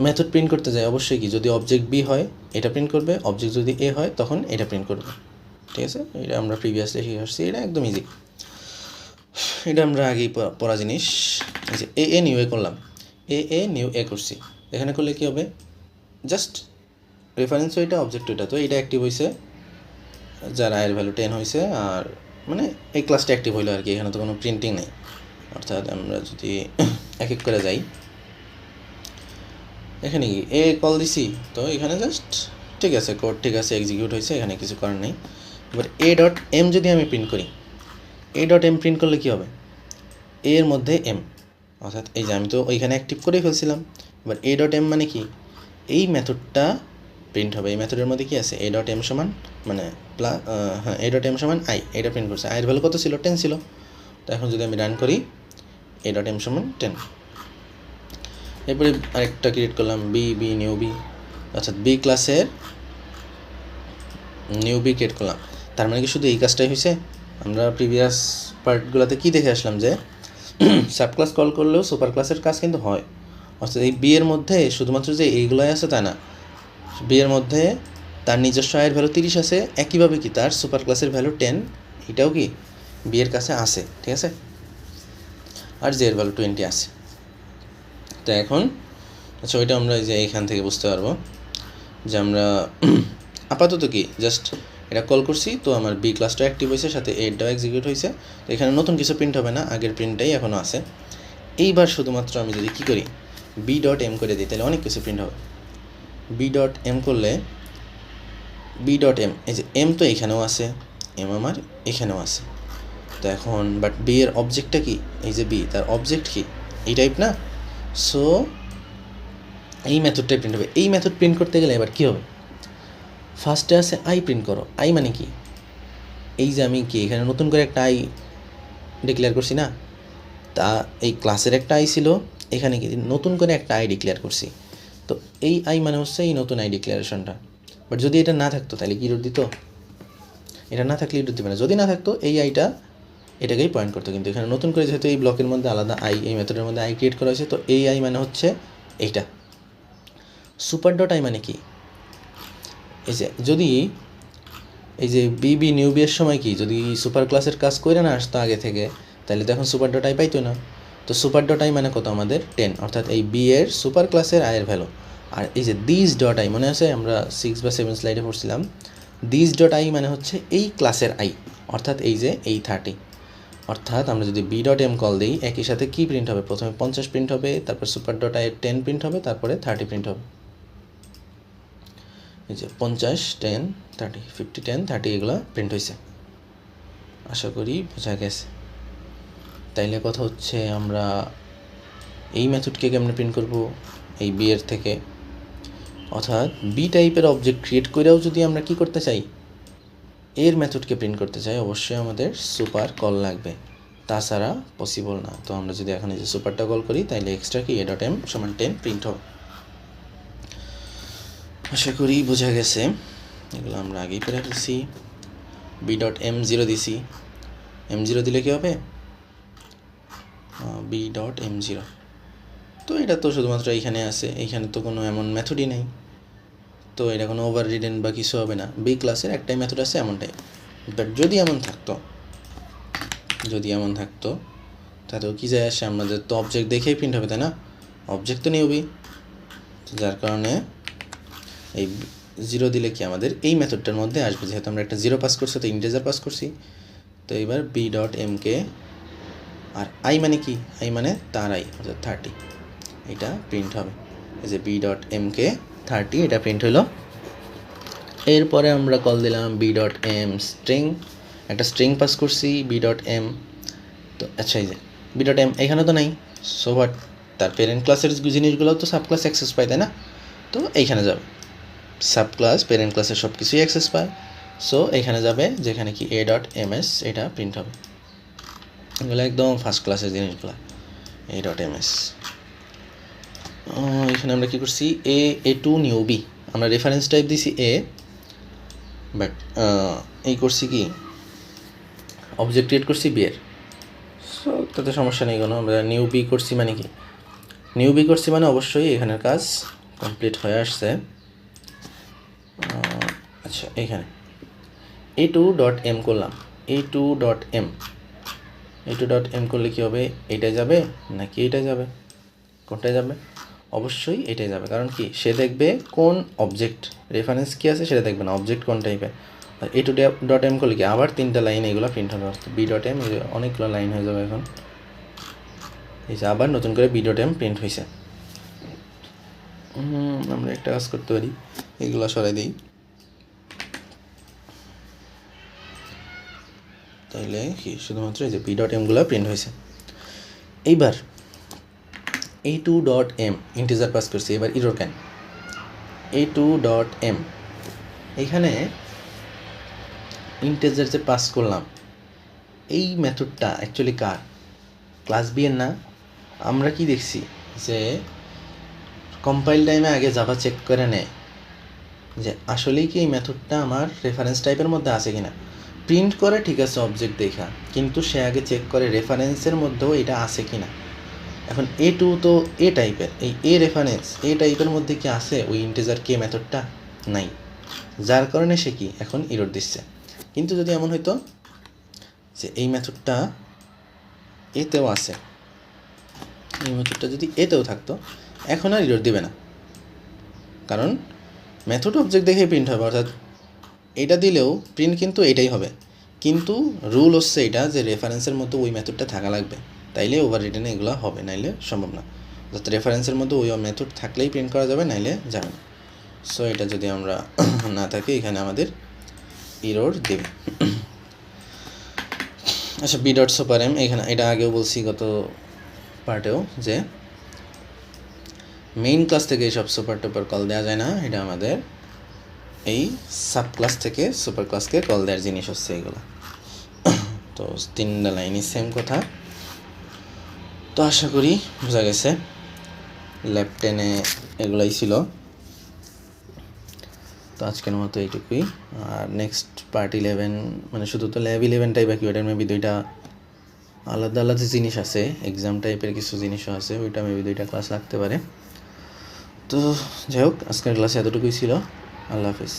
মেথড প্রিন্ট করতে যাই, অবশ্যই কি যদি অবজেক্ট বি হয় এটা প্রিন্ট করবে, অবজেক্ট যদি এ হয় তখন এটা প্রিন্ট করবে, ঠিক আছে। এটা আমরা প্রিভিয়াসলি শিখে আসছি, এটা একদম ইজি, এটা আমরা আগেই পড়া জিনিস। যে এ নিউ এ করলাম, এ নিউ এ করছি, এখানে করলে কী হবে, জাস্ট রেফারেন্স ওইটা অবজেক্ট ওইটা, তো এটা অ্যাক্টিভ হয়েছে যার আয়ের ভ্যালু 10 হয়েছে, আর মানে এই ক্লাসটা অ্যাক্টিভ হইলো আর কি, এখানে তো কোনো প্রিন্টিং নেই। অর্থাৎ আমরা যদি এক এক করে যাই, এখানে কি এ কল দিছি, তো এখানে জাস্ট ঠিক আছে, কোড ঠিক আছে, এক্সিকিউট হয়েছে, এখানে কিছু করার নেই। এবার এ ডট এম যদি আমি প্রিন্ট করি, এ ডট এম প্রিন্ট করলে কী হবে, এর মধ্যে এম, অর্থাৎ এই যে আমি তো ওইখানে অ্যাক্টিভ করেই ফেলছিলাম। এবার এ ডট এম মানে কি, এই মেথডটা প্রিন্ট হবে। এই মেথডের মধ্যে কি আছে, এ ডট এম সমান মানে হ্যাঁ এ ডট এম সমান আই, এটা প্রিন্ট করছে। আইয়ের ভ্যালু কত ছিল, 10 ছিল। তো এখন যদি আমি রান করি, এ ডট এম সমান 10। এরপরে আরেকটা ক্রিয়েট করলাম বি নিউ বি, অর্থাৎ বি ক্লাসের নিউ বি ক্রিয়েট করলাম। তার মানে কি শুধু এই কাজটাই হয়েছে? আমরা প্রিভিয়াস পার্টগুলোতে কী দেখে আসলাম যে সাব ক্লাস কল করলেও সুপার ক্লাসের কাজ কিন্তু হয়। অর্থাৎ এই বি এর মধ্যে শুধুমাত্র যে এইগুলোই আছে তা না, বি এর মধ্যে তার নিজস্ব আয়ের ভ্যালু 30 আছে, একইভাবে কি তার সুপার ক্লাসের ভ্যালু 10, এটাও কি বি এর কাছে আছে, ঠিক আছে। আর জে এর ভ্যালু 20 আছে। তো এখন আচ্ছা ওইটা আমরা যে এইখান থেকে বুঝতে পারবো যে আমরা আপাতত কি জাস্ট এটা কল করছি, তো আমার বি ক্লাসটা অ্যাক্টিভ হয়েছে, সাথে এটাও এক্সিকিউট হয়েছে। তো এখানে নতুন কিছু প্রিন্ট হবে না, আগের প্রিন্টটাই এখনও আছে। এইবার শুধুমাত্র আমি যদি কী করি, বি ডট এম করে দিই, তাহলে অনেক কিছু প্রিন্ট হবে। বি ডট এম করলে বি ডট এম, এই যে এম তো এখানেও আছে, এম আমার এখানেও আছে। তো এখন বাট বি এর অবজেক্টটা কি, এই যে বি তার অবজেক্ট কি এই টাইপ না, সো এই মেথডটাই প্রিন্ট হবে। এই মেথড প্রিন্ট করতে গেলে এবার কী হবে, ফার্স্টে আছে আই প্রিন্ট করো। আই মানে কি, এই যে আমি কি এখানে নতুন করে একটা আই ডিক্লেয়ার করছি না, তা এই ক্লাসের একটা আই ছিল, এখানে কি নতুন করে একটা আই ডিক্লেয়ার করছি। তো এই আই মানে হচ্ছে এই নতুন আই ডিক্লারেশনটা। বাট যদি এটা না থাকতো তাহলে কী রুট দিত, এটা না থাকলে রুট দিবে না। যদি না থাকতো এই আইটা এটাকেই পয়েন্ট করতো, কিন্তু এখানে নতুন করে যেহেতু এই ব্লকের মধ্যে আলাদা আই, এই মেথডের মধ্যে আই ক্রিয়েট করা হয়েছে, তো এই আই মানে হচ্ছে এইটা। সুপার ডট আই মানে কি, এই যে যদি এই যে বি নিউ বি এর সময় কি যদি সুপার ক্লাসের কাজ করে না আসতো আগে থেকে, তাহলে তো এখন সুপার ডট আই পাইতো না। তো সুপার ডট আই মানে কত, আমাদের 10, অর্থাৎ এই বি এর সুপার ক্লাসের আয়ের ভ্যালু। আর এই যে দিস ডট আই মনে আছে আমরা 6 বা 7 স্লাইডে পড়ছিলাম, দিস ডট আই মানে হচ্ছে এই ক্লাসের আই, অর্থাৎ এই যে এই 30। অর্থাৎ আমরা যদি বি ডট এম কল দিই, একই সাথে কী প্রিন্ট হবে, প্রথমে 50 প্রিন্ট হবে, তারপর সুপার ডট আই 10 প্রিন্ট হবে, তারপরে 30 প্রিন্ট হবে। এই যে 50 10 30 50 10 30 এগুলো প্রিন্ট হয়েছে। আশা করি বোঝা গেছে। তাইলে কথা হচ্ছে আমরা এই মেথডকে কেমনে প্রিন্ট করব, এই বি এর থেকে। অর্থাৎ বি টাইপের অবজেক্ট ক্রিয়েট করেও যদি আমরা কি করতে চাই, এর মেথডকে প্রিন্ট করতে চাই, অবশ্যই আমাদের সুপার কল লাগবে, তাছাড়া পসিবল না। তো আমরা যদি এখন এই যে সুপারটা কল করি, তাইলে এক্সট্রা কি এ ডট এম সমান 10 প্রিন্ট হবে। আশা করি বোঝা গেছে। এগুলো আমরা আগেই পড়ে ফেলছি। বি ডট এম 0 দিছি, এম 0 দিলে কী হবে, বি ডট এম 0। তো এটা তো শুধুমাত্র এইখানে আছে, এইখানে তো কোনো এমন মেথডই নেই, তো এটা কোনো ওভার রিডেন বা কিছু হবে না। বি ক্লাসের একটাই মেথড আছে এমনটাই। বাট যদি এমন থাকতো তাতেও কী যায় আসে, আমাদের তো অবজেক্ট দেখেই প্রিন্ট হবে, তাই না? অবজেক্ট তো নিউবি, যার কারণে এই 0 দিলে কি আমাদের এই মেথডটার মধ্যে আসবে, যেহেতু আমরা একটা 0 পাস করছি, তো ইন্টিজার পাস করছি। তো এবার বি ডট এমকে, আর আই মানে কি, আই মানে তার আই, অর্থাৎ 30, এটা প্রিন্ট হবে। এই যে বি ডট এমকে 30, এটা প্রিন্ট হলো। এরপরে আমরা কল দিলাম বি ডট এম স্ট্রিং, একটা স্ট্রিং পাস করছি বি ডট এম। তো আচ্ছা এই যে বি ডট এম এখানে তো নাই, সো হোয়াট, তার প্যারেন্ট ক্লাসের জিনিসগুলো তো সাব ক্লাস অ্যাক্সেস পায়, তাই না? তো এইখানে যাবে, সাব ক্লাস প্যারেন্ট ক্লাসের সব কিছুই অ্যাক্সেস পায়, সো এখানে যাবে যেখানে কি এ ডট এম এস, এটা প্রিন্ট হবে। এগুলো একদম ফার্স্ট ক্লাসের জিনিসগুলো, এ ডট এম এস। এখানে আমরা কী করছি, এ টু নিউ বি, আমরা রেফারেন্স টাইপ দিছি এ, বাট এই করছি কি অবজেক্ট ক্রিয়েট করছি বি এর, সো তাতে সমস্যা নেই কোনো। আমরা নিউ বি করছি মানে কি, নিউ বি করছি মানে অবশ্যই এখানের কাজ কমপ্লিট হয়ে আসছে। আচ্ছা এখানে এ টু ডট এম করলাম, এ টু ডট এম করলে কী হবে, এইটাই যাবে নাকি এইটাই যাবে, কোনটায় যাবে? অবশ্যই এটাই যাবে, কারণ কি সে দেখবে কোন অবজেক্ট রেফারেন্স কী আছে সেটা দেখবে না, অবজেক্ট কোন টাইপের। আর এ টু ডট এম করলে কি আবার 3টা লাইন এগুলো প্রিন্ট হবে, অর্থাৎ বি ডট এম অনেকগুলো লাইন হয়ে যাবে এখন। এই যে আবার নতুন করে বি ডট এম প্রিন্ট হয়েছে। আমরা একটা কাজ করতে পারি, এগুলো সরাই দিই, তাইলে কি শুধুমাত্র এই যে বি ডট এমগুলো প্রিন্ট হয়েছে। এইবার A two dot M integer pass করছি, এবার ইরর কেন এ টু ডট এম, এইখানে ইন্টিজার যে পাস করলাম এই মেথডটা অ্যাকচুয়ালি কার, ক্লাস বি এর না। আমরা কি দেখছি যে কম্পাইল টাইমে আগে জাভা চেক করে নেয় যে আসলেই কি এই মেথডটা আমার রেফারেন্স টাইপের মধ্যে আছে কিনা। প্রিন্ট করে ঠিক আছে অবজেক্ট দেখা, কিন্তু সে আগে চেক করে রেফারেন্সের মধ্যেও এটা আছে কিনা। এখন এ টু তো এ টাইপের, এই এ রেফারেন্স এ টাইপের মধ্যে কি আছে ওই ইন্টিজার কে মেথডটা নাই, যার কারণে সে কি এখন ইরর দিচ্ছে। কিন্তু যদি এমন হইতো যে এই মেথডটা এতেও আছে, এই মেথডটা যদি এতেও থাকতো এখন আর ইরর দিবে না, কারণ মেথড অবজেক্ট দেখে প্রিন্ট হবে, অর্থাৎ এটা দিলেও প্রিন্ট কিন্তু এটাই হবে। কিন্তু রুল হচ্ছে এটা যে রেফারেন্সের মধ্যে ওই মেথডটা থাকা লাগবে, তাইলে ওভার রিটেনে এগুলো হবে, নাইলে সম্ভব না। অর্থাৎ রেফারেন্সের মধ্যে ওই মেথড থাকলেই প্রিন্ট করা যাবে, নাইলে যাবে না। সো এটা যদি আমরা না থাকে এখানে আমাদের ইরর দেবে। আচ্ছা, বি ডট সুপার এম, এখানে এটা আগেও বলছি গত পার্টেও যে মেইন ক্লাস থেকে এইসব সুপার টুপার কল দেওয়া যায় না, এটা আমাদের এই সাব ক্লাস থেকে সুপার ক্লাসকে কল দেওয়ার জিনিস হচ্ছে এগুলো। তো 3টা লাইনই সেম কথা। তো আশা করি বোঝা গেছে। ল্যাব 10-এ এগুলাই ছিল। তো আজকের মতো এইটুকুই। আর নেক্সট পার্ট 11 মানে শুধু তো ল্যাব 11টাই বাকি, ওইটার মেবি 2টা আলাদা আলাদা জিনিস আছে, এক্সাম টাইপের কিছু জিনিসও আছে, ওইটা মেবি 2টা ক্লাস লাগতে পারে। তো যাই হোক, আজকের ক্লাসে এতটুকুই ছিল। আল্লাহ হাফিজ।